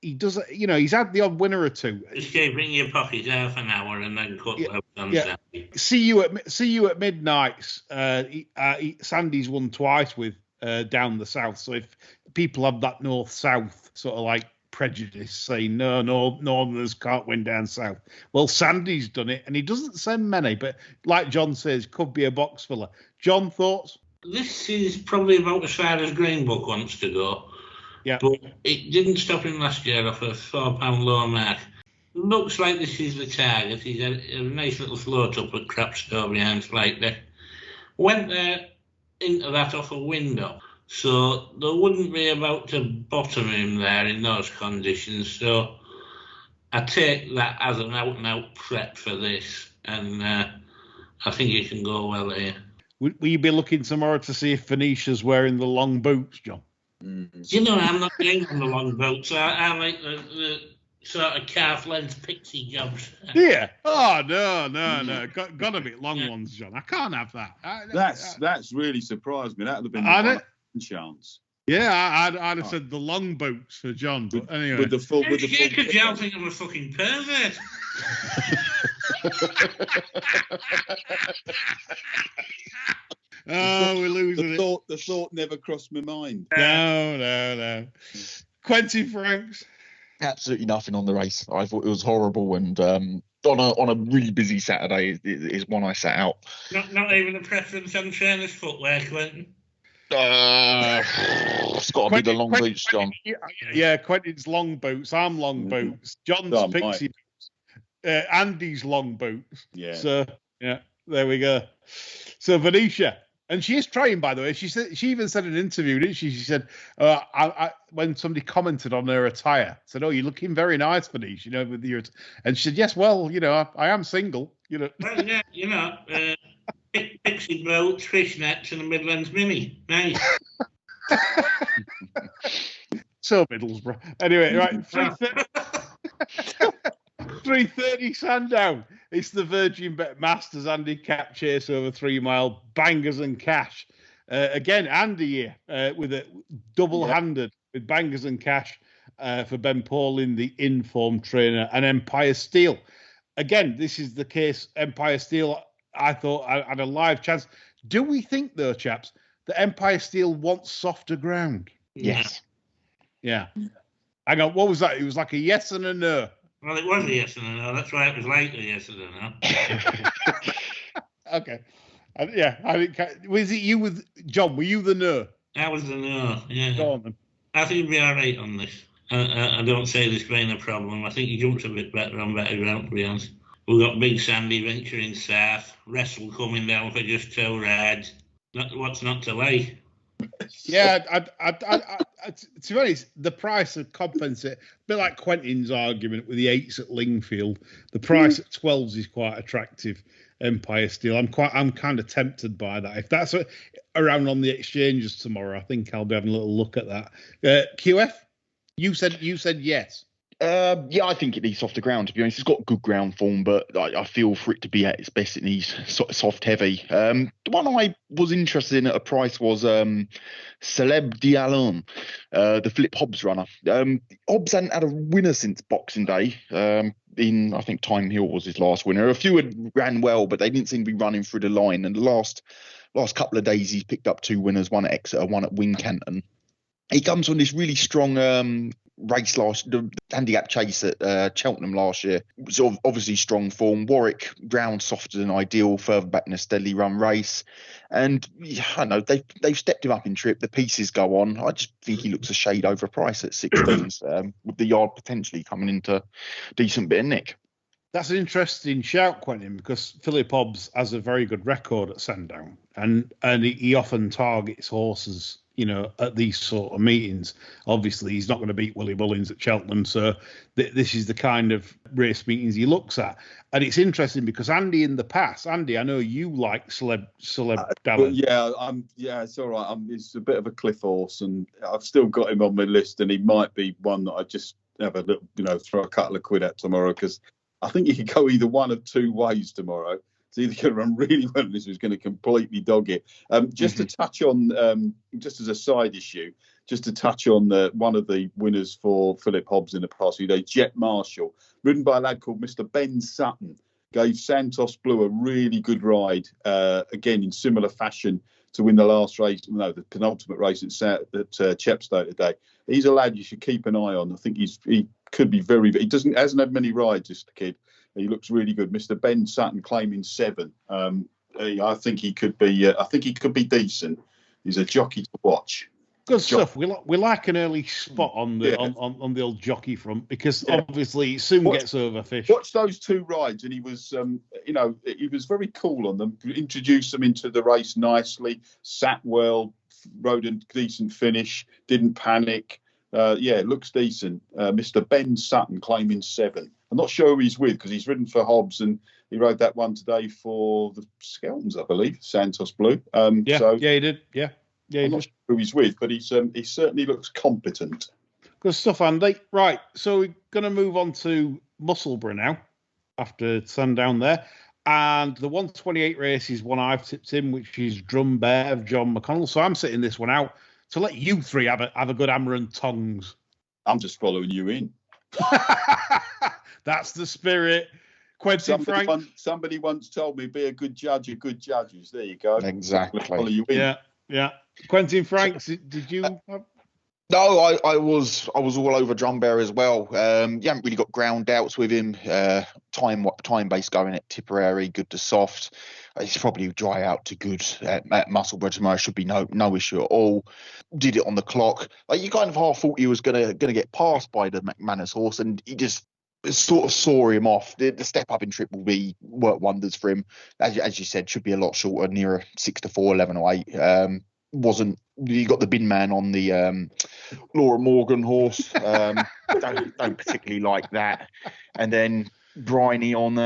he doesn't. He's had the odd winner or two. Just keep in your pocket half an hour and then cut out on Sandy. See you at midnight. Sandy's won twice with down the south. So if people have that north south sort of like prejudice saying no northerners can't win down south, well, Sandy's done it and he doesn't send many, but like John says, could be a box filler. John, thoughts? This is probably about as far as Greenbook wants to go. Yeah, but it didn't stop him last year off a £4 low mark. Looks like this is the target. He's had a nice little float up at Crapstow behind Flight Deck. Went there into that off a window. So they wouldn't be about to bottom him there in those conditions. So I take that as an out-and-out prep for this. And I think he can go well here. Will you be looking tomorrow to see if Phoenicia's wearing the long boots, John? I'm not getting on the long boots. I like the sort of calf-length pixie jobs. Yeah. Oh, no. Got to be long ones, John. I can't have that. That's really surprised me. That would have been the chance. Yeah, I'd have said the longboats for John, but anyway. With the full. Yeah, because y'all think I'm a fucking pervert. Oh, we're losing it. The thought never crossed my mind. No. Quentin Franks. Absolutely nothing on the race. I thought it was horrible, and on a really busy Saturday is one I sat out. Not even a preference on trainers' footwear, Quentin. It's got to be the long boots, John. Yeah, Quentin's long boots. I'm long boots. John's pixie boots. Andy's long boots. Yeah. So yeah, there we go. So Venetia, and she is trying, by the way. She even said in an interview, didn't she? She said, when somebody commented on her attire, said, "Oh, you're looking very nice, Venetia, with your." And she said, "Yes, well, I am single, Well, yeah, pixie boots, fishnets, and a Midlands Mini. Nice. So Middlesbrough. Anyway, right. 3:30 Sandown. It's the Virgin Bet Masters Handicap chase over 3 mile, bangers and cash. Again, Andy here with a double-handed with bangers and cash for Ben Paulin, the informed trainer, and Empire Steel. Again, this is the case. Empire Steel, I thought, I had a live chance. Do we think, though, chaps, that Empire Steel wants softer ground? Yes. Yeah. Hang on, what was that? It was like a yes and a no. Well, it was a yes and a no. That's why it was like a yes and a no. Okay. I think. Was it you with John? Were you the no? I was the no. Yeah. Go on then. I think he'd be all right on this. I don't say this being a problem. I think he jumps a bit better on better ground, to be honest. We've got Big Sandy venturing south. Wrestle coming down for just 2 rides. What's not to like? Yeah, to be honest, the price of compensate, a bit like Quentin's argument with the 8s at Lingfield, the price at 12s is quite attractive. Empire Steel, I'm kind of tempted by that. If that's around on the exchanges tomorrow, I think I'll be having a little look at that. QF, you said yes. Yeah, I think it needs softer ground, to be honest. It's got good ground form, but I feel for it to be at its best, it needs soft heavy. The one I was interested in at a price was Celeb d'Alon, the Philip Hobbs runner. Hobbs hadn't had a winner since Boxing Day. I think Time Hill was his last winner. A few had ran well, but they didn't seem to be running through the line. And the last couple of days, he's picked up 2 winners, one at Exeter, one at Wincanton. He comes from this really strong race the handicap chase at Cheltenham last year. It was obviously strong form. Warwick, ground softer than ideal, further back in a steadily run race. And I know they've stepped him up in trip. The pieces go on. I just think he looks a shade overpriced at 16s, with the yard potentially coming into a decent bit of nick. That's an interesting shout, Quentin, because Philip Hobbs has a very good record at Sandown, and he often targets horses, at these sort of meetings. Obviously, he's not going to beat Willie Mullins at Cheltenham, so this is the kind of race meetings he looks at. And it's interesting because Andy, in the past, I know you like Celeb Dallin. Yeah, it's all right. It's a bit of a cliff horse, and I've still got him on my list, and he might be one that I just have a little, throw a couple of quid at tomorrow, because I think he could go either one of 2 ways tomorrow. It's either going to run really well, and this is going to completely dog it. To touch on, just as a side issue, just to touch on one of the winners for Philip Hobbs in the past few days, Jet Marshall, ridden by a lad called Mr. Ben Sutton, gave Santos Blue a really good ride, again in similar fashion to win the last race, the penultimate race at Chepstow today. He's a lad you should keep an eye on. I think he could be hasn't had many rides, this kid. He looks really good. Mr. Ben Sutton claiming 7. I think he could be decent. He's a jockey to watch. Good stuff. We like an early spot on the on the old jockey front, because obviously it soon gets overfished. Watch those 2 rides, and he was, he was very cool on them. Introduced them into the race nicely. Sat well, rode a decent finish. Didn't panic. It looks decent. Mr. Ben Sutton claiming 7. I'm not sure who he's with, because he's ridden for Hobbs, and he rode that one today for the Skeltons, I believe, Santos Blue. He did. Yeah. I'm not sure who he's with, but he certainly looks competent. Good stuff, Andy. Right, so we're going to move on to Musselburgh now, after Sandown there. And the 128 race is one I've tipped in, which is Drumbear of John McConnell. So I'm sitting this one out. So let you three have a good hammer and tongs. I'm just following you in. That's the spirit. Quentin Frank. Somebody once told me, be a good judge of good judges. There you go. Exactly. Follow you in. Yeah. Quentin Frank, did you... No, I was all over Drumbear as well. You haven't really got ground doubts with him. Time based going at Tipperary, good to soft. He's probably dry out to good at Musselburgh tomorrow. Should be no issue at all. Did it on the clock. Like, you kind of half thought he was gonna get passed by the McManus horse, and he just sort of saw him off. The step up in Triple B worked wonders for him. As you said, should be a lot shorter, nearer 6-4, 11 or 8. Wasn't, you got the bin man on the Laura Morgan horse. Don't particularly like that. And then Briney on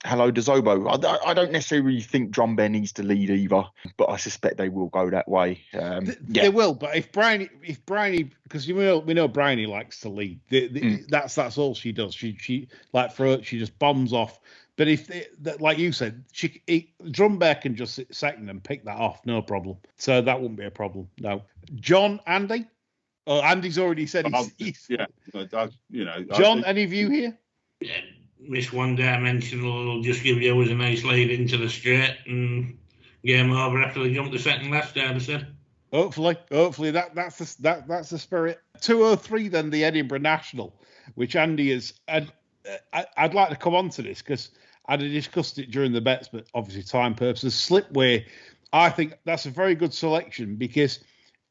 Hello DeZobo. I don't necessarily think Drumbear needs to lead either, but I suspect they will go that way. They will, but if Briney, because we know Briney likes to lead. That's all she does. She like she just bombs off. But if like you said, Drumbear can just sit second and pick that off, no problem. So that wouldn't be a problem. No, John, Andy. Oh, Andy's already said he's yeah. John, any of you here? Yeah, Miss One Dimensional will just give you a nice lead into the straight and game over after they jump the second last. I said. Hopefully, that's the spirit. 203 then the Edinburgh National, which Andy is. I'd like to come on to this because I'd have discussed it during the bets, but obviously time purposes. Slipway, I think that's a very good selection because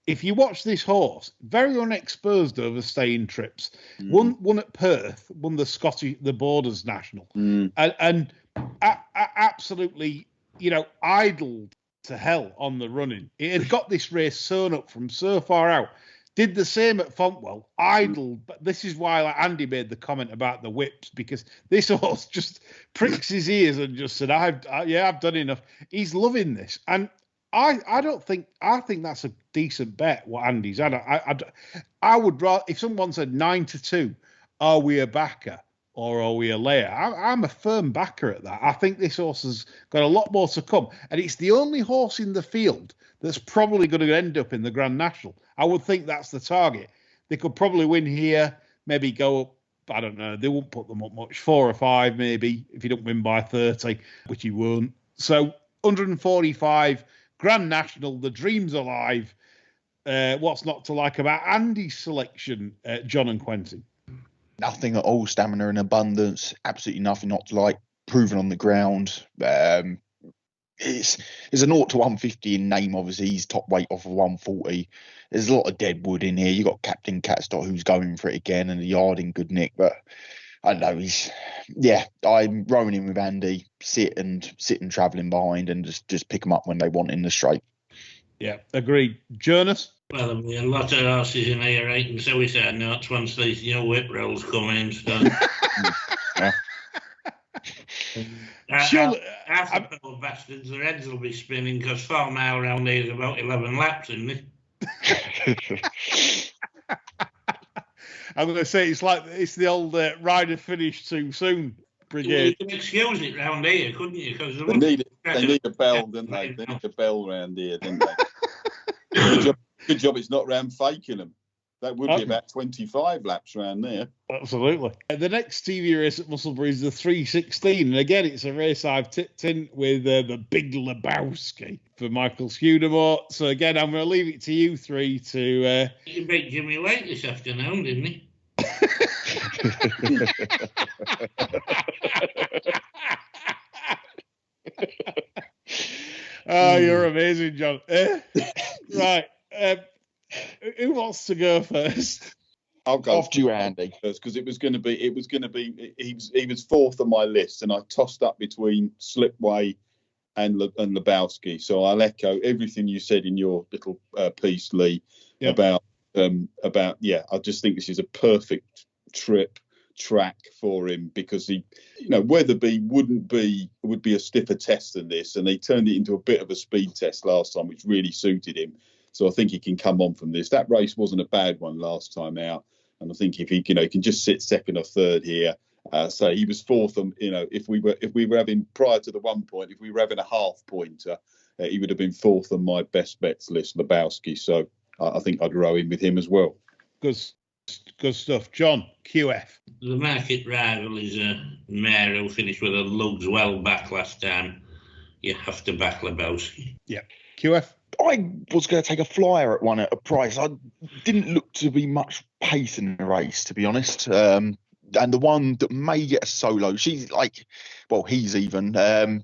if you watch this horse, very unexposed over staying trips. Won at Perth, won the Borders National, and absolutely, idled to hell on the running. It had got this race sewn up from so far out. Did the same at Fontwell, idled, but this is why Andy made the comment about the whips, because this horse just pricks his ears and just said, I've done enough. He's loving this. And I think that's a decent bet, what Andy's had. I would rather, if someone said 9-2, are we a backer or are we a layer? I'm a firm backer at that. I think this horse has got a lot more to come. And it's the only horse in the field that's probably going to end up in the Grand National. I would think that's the target. They could probably win here, maybe go up, I don't know, they won't put them up much, 4 or 5 maybe, if you don't win by 30, which you won't. So 145, Grand National, the dream's alive. What's not to like about Andy's selection, John and Quentin? Nothing at all, stamina in abundance, absolutely nothing not to like, proven on the ground. It's a 0 to 150 in name, obviously. He's top weight off of 140. There's a lot of dead wood in here. You got Captain Catstock who's going for it again, and the yard in good nick. But I don't know. I'm rowing in with Andy, sit and travelling behind, and just pick them up when they want in the straight. Yeah, agreed. Jonas? Well, there'll be a lot of horses in here writing suicide notes once these whip rolls come in. So. Half the poor bastards, their heads will be spinning because 4 mile round here is about 11 laps, isn't it? I'm going to say it's the old rider finish too soon brigade. You can excuse it round here, couldn't you? Because they need a bell, don't they? They need a bell round here, don't they? Good job it's not round Fakenham. That would be about 25 laps around there. Absolutely. The next TV race at Musselburgh is the 316. And again, it's a race I've tipped in with the Big Lebowski for Michael Scudamore. So again, I'm going to leave it to you three to... You beat Jimmy White this afternoon, didn't he? Oh, you're amazing, John. Right. Who wants to go first? I'll go after you, Andy, first, because it was going to be. He was fourth on my list, and I tossed up between Slipway and Lebowski. So I'll echo everything you said in your little piece, Lee, about. I just think this is a perfect track for him because Wetherby would be a stiffer test than this, and they turned it into a bit of a speed test last time, which really suited him. So I think he can come on from this. That race wasn't a bad one last time out, and I think if he can just sit second or third here. So he was fourth. If we were having prior to the 1 point, if we were having a half pointer, he would have been fourth on my best bets list, Lebowski. So I think I'd row in with him as well. Good stuff. John, QF. The market rival is a mare who finished with her lugs well back last time. You have to back Lebowski. Yeah. QF. I was going to take a flyer at one at a price. I didn't look to be much pace in the race, to be honest. And the one that may get a solo, she's like, well, he's even a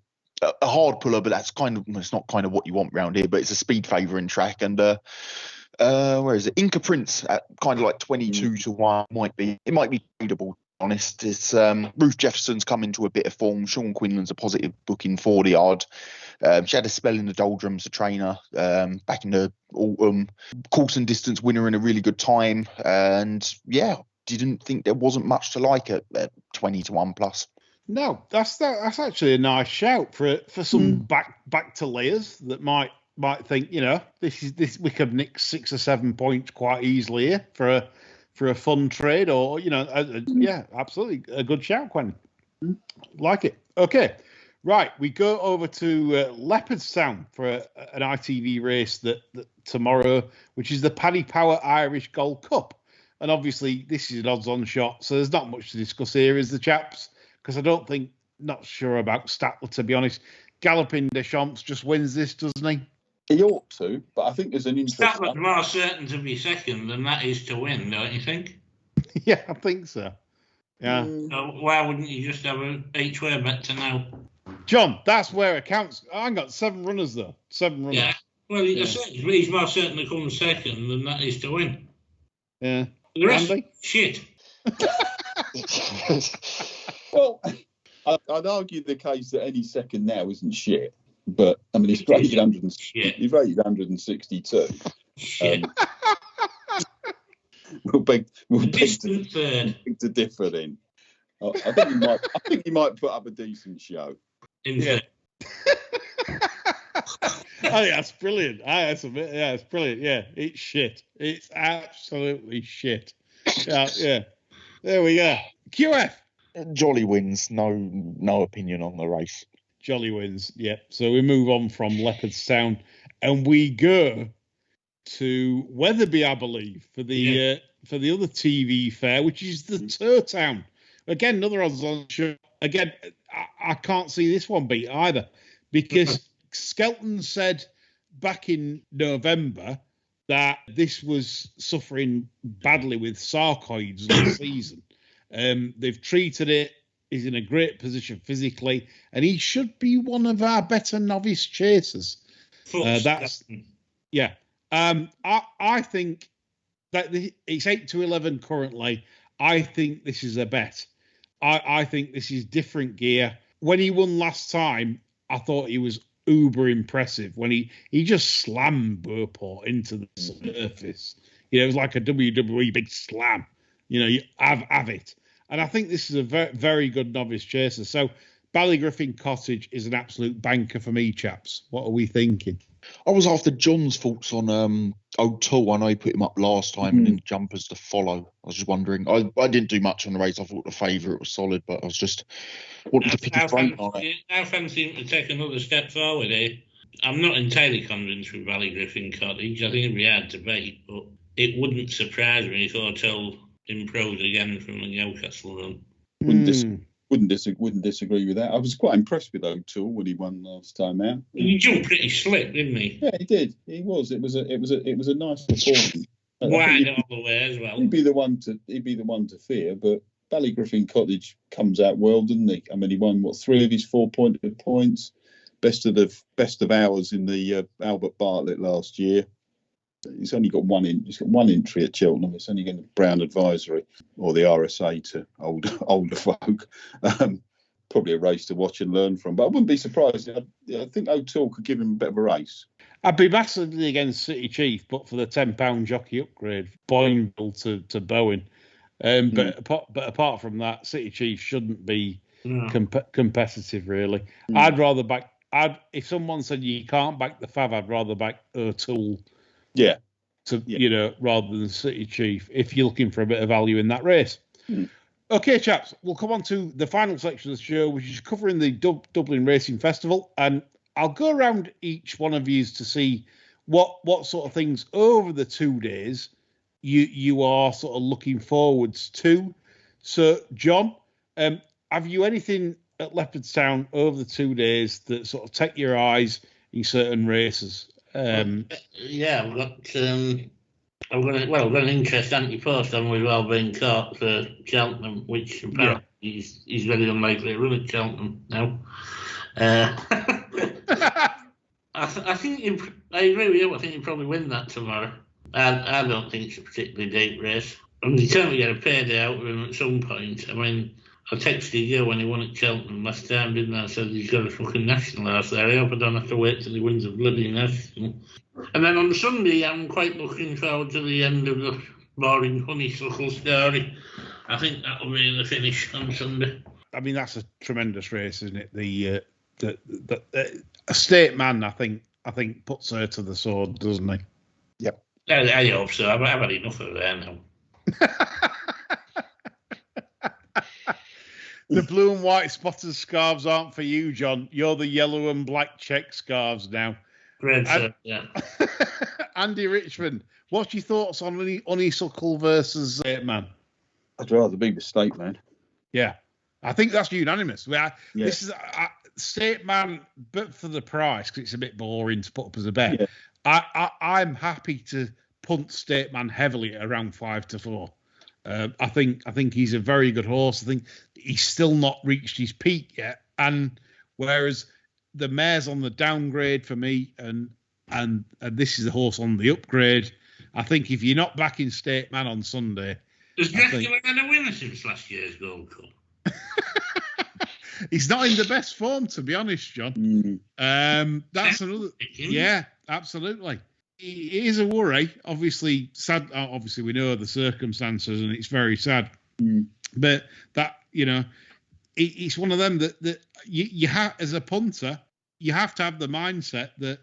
hard puller, but that's it's not kind of what you want round here. But it's a speed favouring track, and where is it? Inca Prince at kind of like 22 to 1 might be tradable. Honest, it's Ruth Jefferson's come into a bit of form. Sean Quinlan's a positive booking 40 yard. She had a spell in the doldrums, a trainer, back in the autumn. Course and distance winner in a really good time, and yeah, didn't think there wasn't much to like at 20 to 1 plus. No, that's actually a nice shout for some back to layers that might think, this we could nick 6 or 7 points quite easily here for a fun trade, or yeah, absolutely a good shout, Quentin. Like it. Okay, right, we go over to Leopardstown for an ITV race that tomorrow, which is the Paddy Power Irish Gold Cup, and obviously this is an odds-on shot, so there's not much to discuss here, is the chaps? Because not sure about Statler, to be honest. Galloping Deschamps just wins this, doesn't he? He ought to, but I think there's an interest. Statler's more certain to be second than that is to win, don't you think? Yeah, I think so. Yeah. So why wouldn't you just have an each-way bet to now? John, that's where it counts. I got 7 runners, though. 7 runners. Yeah. Well, he's more certain to come second than that is to win. Yeah. The rest is shit. Well, I'd argue the case that any second now isn't shit. But I mean, he's rated 162. Shit. We'll beg to differ then. I think he might put up a decent show. Yeah. Oh, yeah, that's brilliant. It's brilliant. Yeah, it's shit. It's absolutely shit. Yeah. There we go. QF. Jolly wins. No opinion on the race. Jolly wins. Yeah. So we move on from Leopardstown and we go to Wetherby, I believe, for the other TV fair, which is the Towton. Again, another odds-on show. Again, I can't see this one beat either, because Skelton said back in November that this was suffering badly with sarcoids last season. They've treated it. He's in a great position physically, and he should be one of our better novice chasers. I think that it's 8 to 11 currently. I think this is a bet. I think this is different gear. When he won last time, I thought he was uber impressive when he just slammed Burport into the surface. It was like a WWE big slam. You have it. And I think this is a very, very good novice chaser. So Ballygriffin Cottage is an absolute banker for me, chaps. What are we thinking? I was after John's thoughts on O'Toole. I know he put him up last time and then jumpers to follow. I was just wondering. I didn't do much on the race. I thought the favourite was solid, but I was just wanting to pick his brain on it. I fancy him to take another step forward here. I'm not entirely convinced with Ballygriffin Cottage. I think it'd be hard to beat, but it wouldn't surprise me if O'Toole improves again from the Newcastle run. Wouldn't disagree with that. I was quite impressed with O'Toole when he won last time out. He jumped pretty slick, didn't he? Yeah, he did. He was. It was a nice performance. Wide all the way as well. He'd be the one to fear. But Ballygriffin Cottage comes out well, doesn't he? I mean, he won 3 of his 4 points, best of ours in the Albert Bartlett last year. He's only got one entry at Cheltenham. It's only going to Brown Advisory or the RSA to older folk. Probably a race to watch and learn from. But I wouldn't be surprised. I think O'Toole could give him a bit of a race. I'd be massively against City Chief, but for the £10 jockey upgrade, Boinville to Bowen. But apart from that, City Chief shouldn't be competitive, really. I'd rather back. If someone said you can't back the Fav, I'd rather back O'Toole. Yeah. Rather than City Chief, if you're looking for a bit of value in that race. Okay, chaps, we'll come on to the final section of the show, which is covering the Dublin Racing Festival, and I'll go around each one of you to see what sort of things over the 2 days you are sort of looking forwards to. So, John, have you anything at Leopardstown over the 2 days that sort of take your eyes in certain races? Yeah, I've got an interest anti-post on with Wellbeing Court for Cheltenham, which apparently he's very unlikely to run at Cheltenham now. I think I agree with you. I think he'll probably win that tomorrow. I don't think it's a particularly deep race. I'm determined to get a payday out of him at some point. I mean, I texted you when he won at Cheltenham last time, didn't I? I said he's got a fucking national house there. I hope I don't have to wait till he wins a bloody national. And then on Sunday, I'm quite looking forward to the end of the boring honeysuckle story. I think that'll be the finish on Sunday. I mean, that's a tremendous race, isn't it? The Estate Man, I think puts her to the sword, doesn't he? Yep. I hope so. I've had enough of her now. The blue and white spotted scarves aren't for you, John. You're the yellow and black check scarves now. Great, yeah. Andy Richmond, what's your thoughts on Honeysuckle versus Estate Man? I'd rather be with State Man. Yeah, I think that's unanimous. This is State Man, but for the price, because it's a bit boring to put up as a bet. Yeah. I'm happy to punt State Man heavily at around 5-4. I think he's a very good horse. I think he's still not reached his peak yet, and whereas the mare's on the downgrade for me, and this is a horse on the upgrade. I think if you're not backing State Man on Sunday, has Dracula had a winner since last year's Gold Cup? He's not in the best form, to be honest, John. That's another. Yeah, absolutely. It is a worry. Obviously, sad. Obviously, we know the circumstances, and it's very sad. But that, it's one of them that you have, as a punter, you have to have the mindset that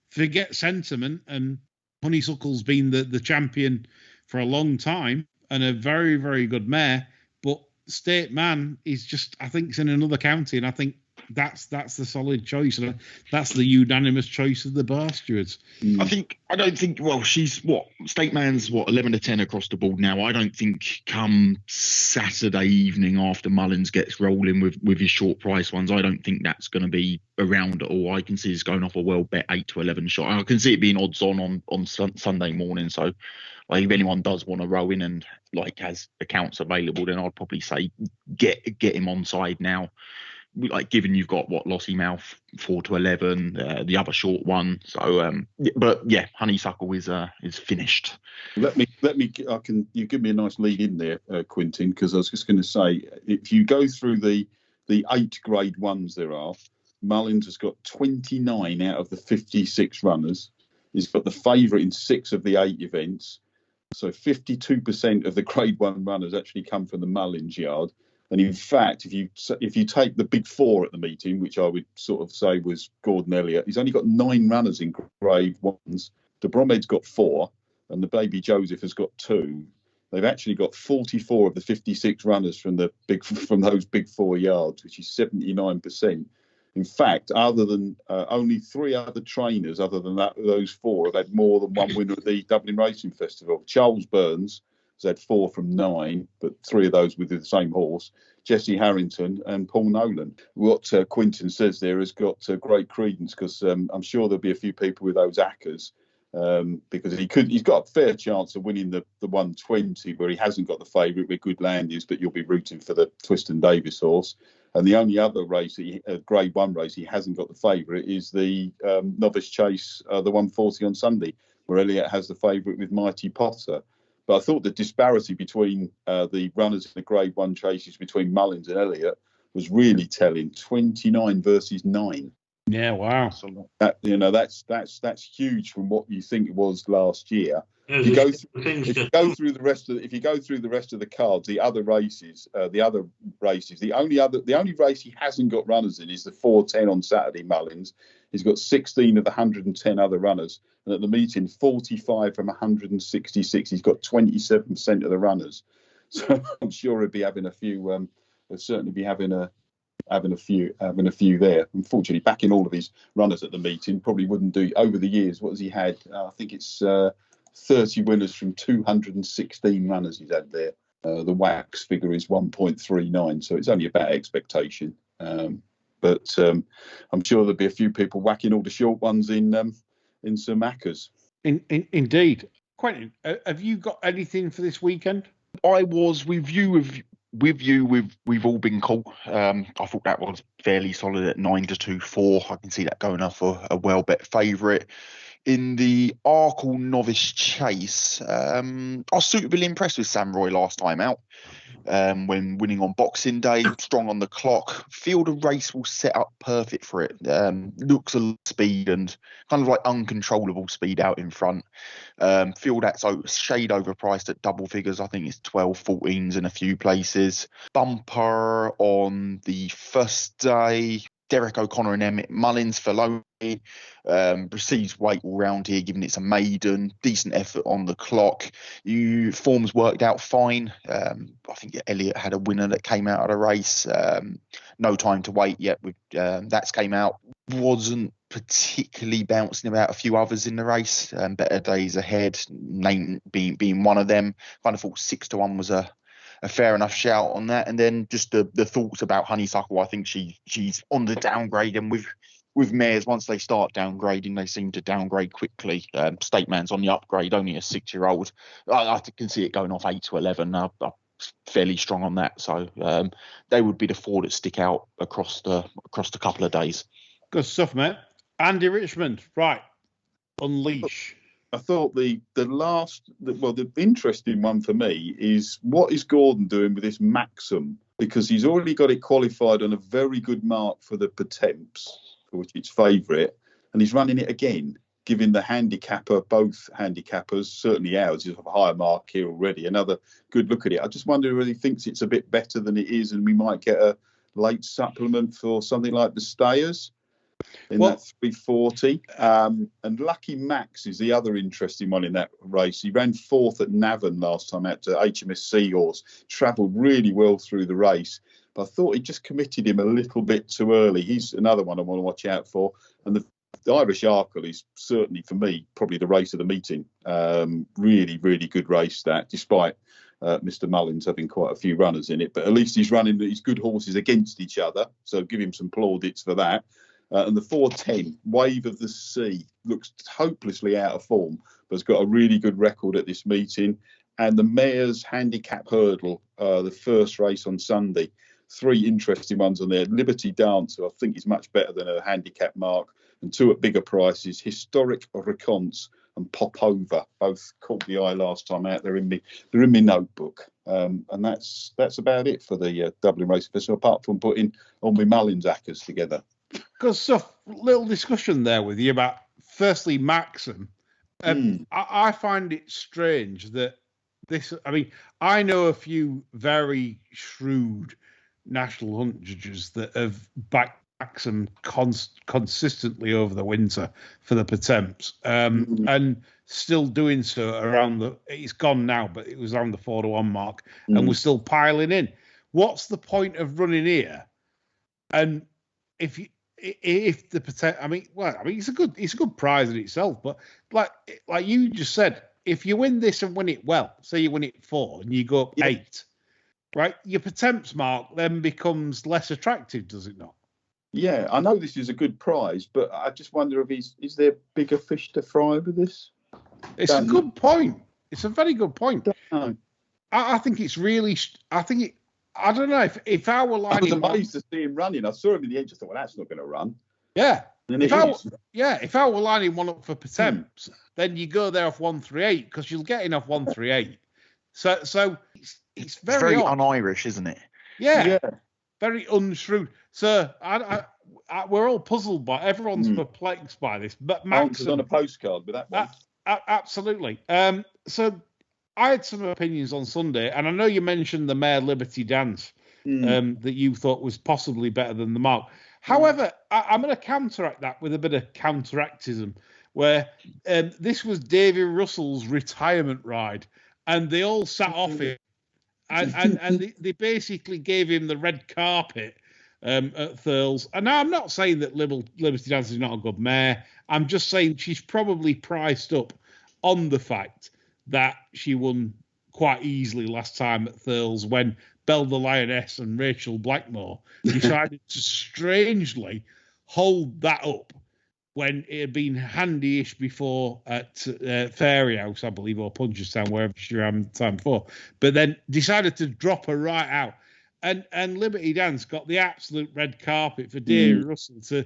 forget sentiment. And Honeysuckle's been the champion for a long time and a very, very good mare. But State Man is just, I think, it's in another county, and I think that's the solid choice. And that's the unanimous choice of the bar stewards. She's State Man's 11-10 across the board now. I don't think come Saturday evening after Mullins gets rolling with his short price ones, I don't think that's going to be around at all. I can see it's going off a well bet 8-11 shot. I can see it being odds on Sunday morning. So if anyone does want to row in and has accounts available, then I'd probably say get him on side now. Given you've got Lossiemouth 4-11, the other short one. So, Honeysuckle is finished. You give me a nice lead in there, Quentin, because I was just going to say, if you go through the 8 grade 1s there are, Mullins has got 29 out of the 56 runners. He's got the favourite in 6 of the 8 events. So 52% of the grade 1 runners actually come from the Mullins yard. And in fact, if you take the big 4 at the meeting, which I would sort of say was Gordon Elliott, he's only got 9 runners in grade 1s. The Bromhead's got 4, and the Baby Joseph has got 2. They've actually got 44 of the 56 runners from those big 4 yards, which is 79%. In fact, other than only 3 other trainers, other than those 4, have had more than one winner at the Dublin Racing Festival. Charles Burns has had 4 from 9, but 3 of those with the same horse. Jesse Harrington and Paul Nolan. What Quentin says there has got great credence, because I'm sure there'll be a few people with those Ackers, because he's got a fair chance of winning the 120, where he hasn't got the favourite where Good Land is, but you'll be rooting for the Twiston Davis horse. And the only other race, grade 1 race, he hasn't got the favourite is the Novice Chase, the 140 on Sunday, where Elliott has the favourite with Mighty Potter. But I thought the disparity between the runners in the grade 1 chases between Mullins and Elliott was really telling. 29 versus 9. Yeah, wow. That's huge from what you think it was last year. If you go through the rest of the cards, the only race he hasn't got runners in is the 410 on Saturday. Mullins, he's got 16 of the 110 other runners, and at the meeting, 45 from 166. He's got 27% of the runners. So I'm sure he'll be having a few. He'll certainly be having a having a few there. Unfortunately, backing all of his runners at the meeting probably wouldn't do. Over the years, what has he had? I think it's 30 winners from 216 runners he's had there. The wax figure is 1.39, so it's only about expectation. But I'm sure there'll be a few people whacking all the short ones in some Maccas. Indeed. Quentin, have you got anything for this weekend? I was with you. We've all been cool. I thought that was fairly solid at 9-2-4. I can see that going up for a well bet favourite. In the Arkle Novice Chase, I was suitably impressed with Sam Roy last time out. When winning on Boxing Day, strong on the clock. Feel the race will set up perfect for it. Looks a lot of speed and kind of like uncontrollable speed out in front. Feel that's shade overpriced at double figures. I think it's 12, 14s in a few places. Bumper on the first day. Derek O'Connor and Emmett Mullins for Loney. Receives weight all round here, given it's a maiden. Decent effort on the clock. Form's worked out fine. I think Elliott had a winner that came out of the race. No time to wait yet. That's came out. Wasn't particularly bouncing about a few others in the race. Better days ahead. Name being one of them. Kind of thought 6-1 was a fair enough shout on that. And then just the thoughts about Honeysuckle. I think she's on the downgrade, and with mares, once they start downgrading, they seem to downgrade quickly. State Man's on the upgrade, only a 6-year-old. I can see it going off 8-11. I'm fairly strong on that. So they would be the four that stick out across the couple of days. Good stuff, mate. Andy Richmond, right? Unleash. I thought the interesting one for me is, what is Gordon doing with this Maxim? Because he's already got it qualified on a very good mark for the Pertemps, for which it's favourite, and he's running it again, giving the handicapper, both handicappers, certainly ours, is a higher mark here already. Another good look at it. I just wonder whether he thinks it's a bit better than it is, and we might get a late supplement for something like the Stayers in that 340. And Lucky Max is the other interesting one in that race. He ran fourth at Navan last time out to HMS Seahorse, travelled really well through the race, but I thought he just committed him a little bit too early. He's another one I want to watch out for. And the Irish Arkle is certainly, for me, probably the race of the meeting. Really, really good race, that, despite Mr. Mullins having quite a few runners in it. But at least he's running his good horses against each other, so give him some plaudits for that. And the 410, Wave of the Sea, looks hopelessly out of form, but has got a really good record at this meeting. And the Mayor's Handicap Hurdle, the first race on Sunday. 3 interesting ones on there. Liberty Dance, who I think is much better than a handicap mark, and 2 at bigger prices. Historic Reconce and Pop Over, both caught the eye last time out. They're in my notebook. And that's about it for the Dublin Racing Festival, apart from putting all my Mullins Ackers together. Good stuff. Little discussion there with you about, firstly, Maxim. I find it strange that this, I mean, I know a few very shrewd national hunt judges that have backed Maxim consistently over the winter for the Pertemps, and still doing so around it's gone now, but it was around the 4-1 mark, and we're still piling in. What's the point of running here? And if the Pertemps, I mean, it's a good prize in itself, but like you just said, if you win this and win it well, say you win it 4 and you go up 8, right? Your Pertemps mark then becomes less attractive, does it not? Yeah, I know this is a good prize, but I just wonder if is there bigger fish to fry with this? It's a good point. It's a very good point. I think it's really. I don't know if I were lining. I was amazed to see him running. I saw him in the end. Just thought, well, that's not going to run. Yeah. If I were lining one up for Pertemps, then you go there off 138 because you'll get enough 138. So it's very un-Irish, isn't it? Yeah. Very unshrewd. So we're all puzzled by. Everyone's perplexed by this. But Maxim on a postcard with that one. Absolutely. So I had some opinions on Sunday, and I know you mentioned the Mare Liberty Dance that you thought was possibly better than the mark. However, I'm going to counteract that with a bit of counteractism, where this was Davy Russell's retirement ride, and they all sat off it, and they basically gave him the red carpet at Thurles. And now I'm not saying that Liberty Dance is not a good mare. I'm just saying she's probably priced up on the fact that she won quite easily last time at Thurles when Belle the Lioness and Rachel Blackmore decided to strangely hold that up when it had been handy-ish before at Fairy House, I believe, or Punchestown, wherever she ran the time before, but then decided to drop her right out. And Liberty Dance got the absolute red carpet for Deirdre Russell to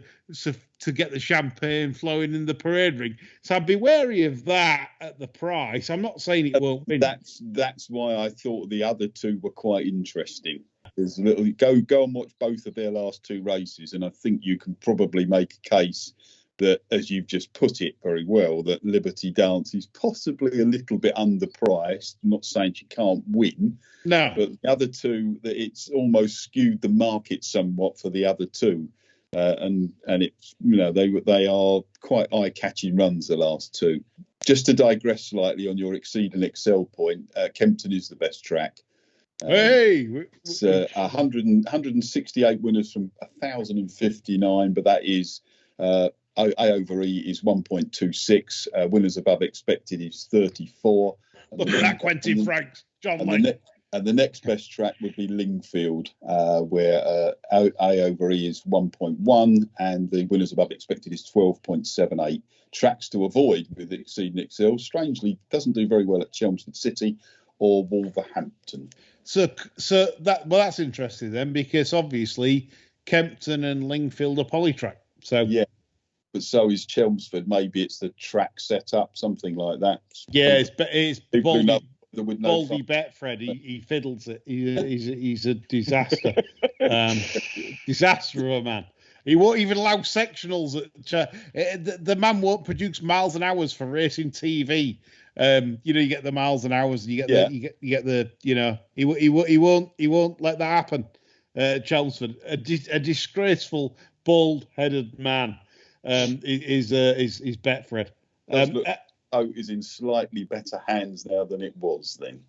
get the champagne flowing in the parade ring. So I'd be wary of that at the price. I'm not saying it won't win. That's why I thought the other two were quite interesting. There's a little go and watch both of their last two races, and I think you can probably make a case that, as you've just put it very well, that Liberty Dance is possibly a little bit underpriced. I'm not saying she can't win, no, but the other two, that it's almost skewed the market somewhat for the other two, and it's, you know, they are quite eye-catching runs, the last two. Just to digress slightly on your Exceed and Excel point, Kempton is the best track. It's 168 winners from 1,059, but that is A over E is 1.26. Winners above expected is 34. Look at that, Quentin Franks, John Lane. And the next best track would be Lingfield, where A over E is 1.1, and the winners above expected is 12.78. Tracks to avoid with Exceed and Excel. Strangely, doesn't do very well at Chelmsford City or Wolverhampton. So that's interesting then, because obviously Kempton and Lingfield are polytrack. So yeah, but so is Chelmsford. Maybe it's the track setup, something like that. Yeah, it's Baldy Betfred. He fiddles it. He's a disaster. Disaster of a man. He won't even allow sectionals. The man won't produce miles and hours for racing TV. You get the miles and hours, and you get the he won't let that happen. Chelmsford, a is disgraceful, bald-headed man, is Betfred. Is in slightly better hands now than it was then.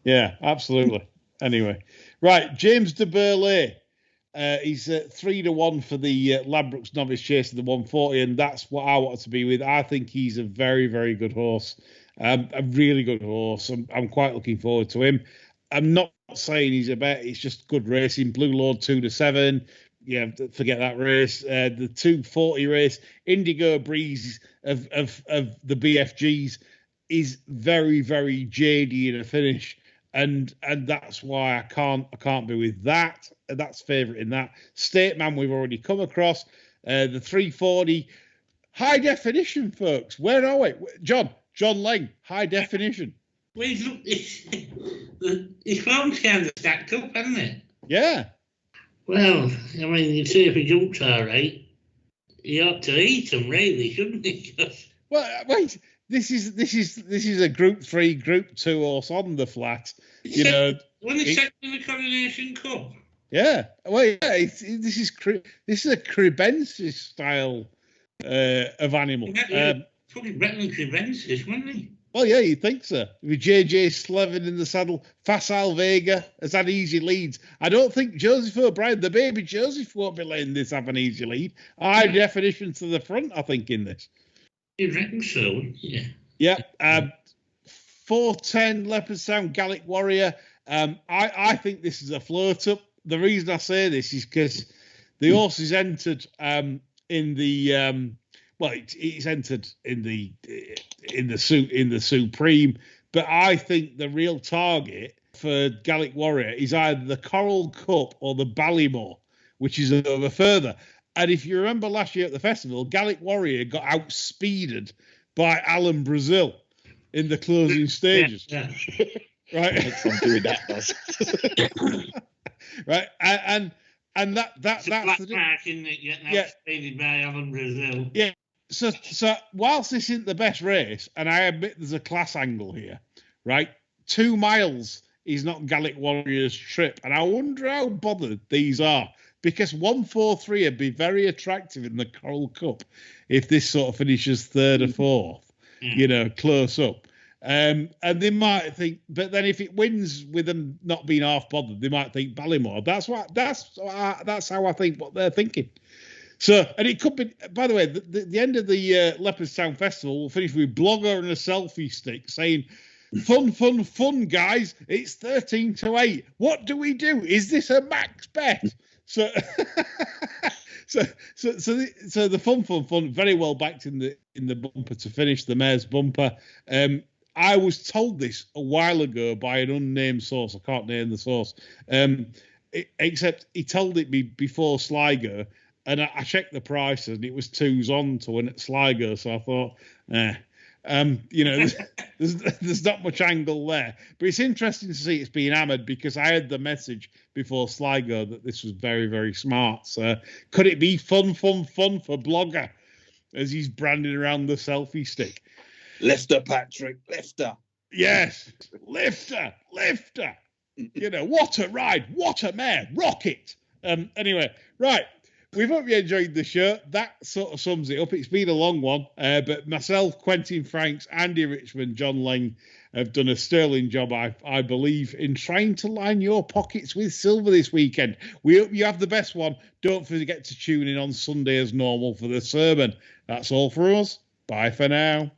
Yeah, absolutely. Anyway, right, James de Burley. He's 3-1 for the Ladbrokes Novice Chase of the 140, and that's what I want to be with. I think he's a very, very good horse. A really good horse. I'm quite looking forward to him. I'm not saying he's a bet. It's just good racing. Blue Lord 2-7. Yeah, forget that race. The 240 race, Indigo Breeze of the BFGs is very, very jady in a finish, and that's why I can't be with that. That's favourite in that. State Man we've already come across. The 340 high definition, folks. Where are we? John Lang, high definition. Well, his form's kind of stacked up, hasn't it? Yeah. Well, I mean, you'd say if he jumps all right, he ought to eat him, really, shouldn't he? Well, wait. This is a Group 3, Group 2 horse on the flat. When he second in the Coronation Cup. Yeah. Well, yeah. This is a Crebensis style of animal. Probably better than Crebensis, wouldn't he? Well, yeah, you'd think so. With JJ Slevin in the saddle, Facile Vega has had easy leads. I don't think Joseph O'Brien, the baby Joseph, won't be letting this have an easy lead. High definition to the front, I think, in this. You reckon so, wouldn't you? Yeah. 410 Leopardstown Gallic Warrior. I think this is a float up. The reason I say this is because the horse is entered in the it's entered in the Supreme, but I think the real target for Gallic Warrior is either the Coral Cup or the Ballymore, which is over further. And if you remember last year at the festival, Gallic Warrior got outspeeded by Alan Brazil in the closing stages. Yeah. Right, I'm doing that, does. Right, and that's black the mark, isn't it? Getting outspeeded by Alan Brazil. Yeah. So whilst this isn't the best race, and I admit there's a class angle here, right? 2 miles is not Gallic Warrior's trip, and I wonder how bothered these are, because 143 would be very attractive in the Coral Cup if this sort of finishes 3rd or 4th, close up. And they might think, but then if it wins with them not being half bothered, they might think Ballymore. That's how I think what they're thinking. So, and it could be, by the way, the end of the Leopardstown Festival will finish with blogger and a selfie stick saying, fun, guys. It's 13-8. What do we do? Is this a max bet? So, so the fun, very well backed in the bumper to finish the mare's bumper. I was told this a while ago by an unnamed source. I can't name the source, except he told it me before Sligo. And I checked the price, and it was 2s on to win at Sligo. So I thought, there's not much angle there. But it's interesting to see it's being hammered because I had the message before Sligo that this was very, very smart. So could it be fun for Blogger as he's branding around the selfie stick? Lifter, Patrick, lifter. Yes, lifter. What a ride, what a mare, rocket. Anyway, right. We hope you enjoyed the show. That sort of sums it up. It's been a long one, but myself, Quentin Franks, Andy Richmond, John Lang have done a sterling job, I believe, in trying to line your pockets with silver this weekend. We hope you have the best one. Don't forget to tune in on Sunday as normal for the sermon. That's all for us. Bye for now.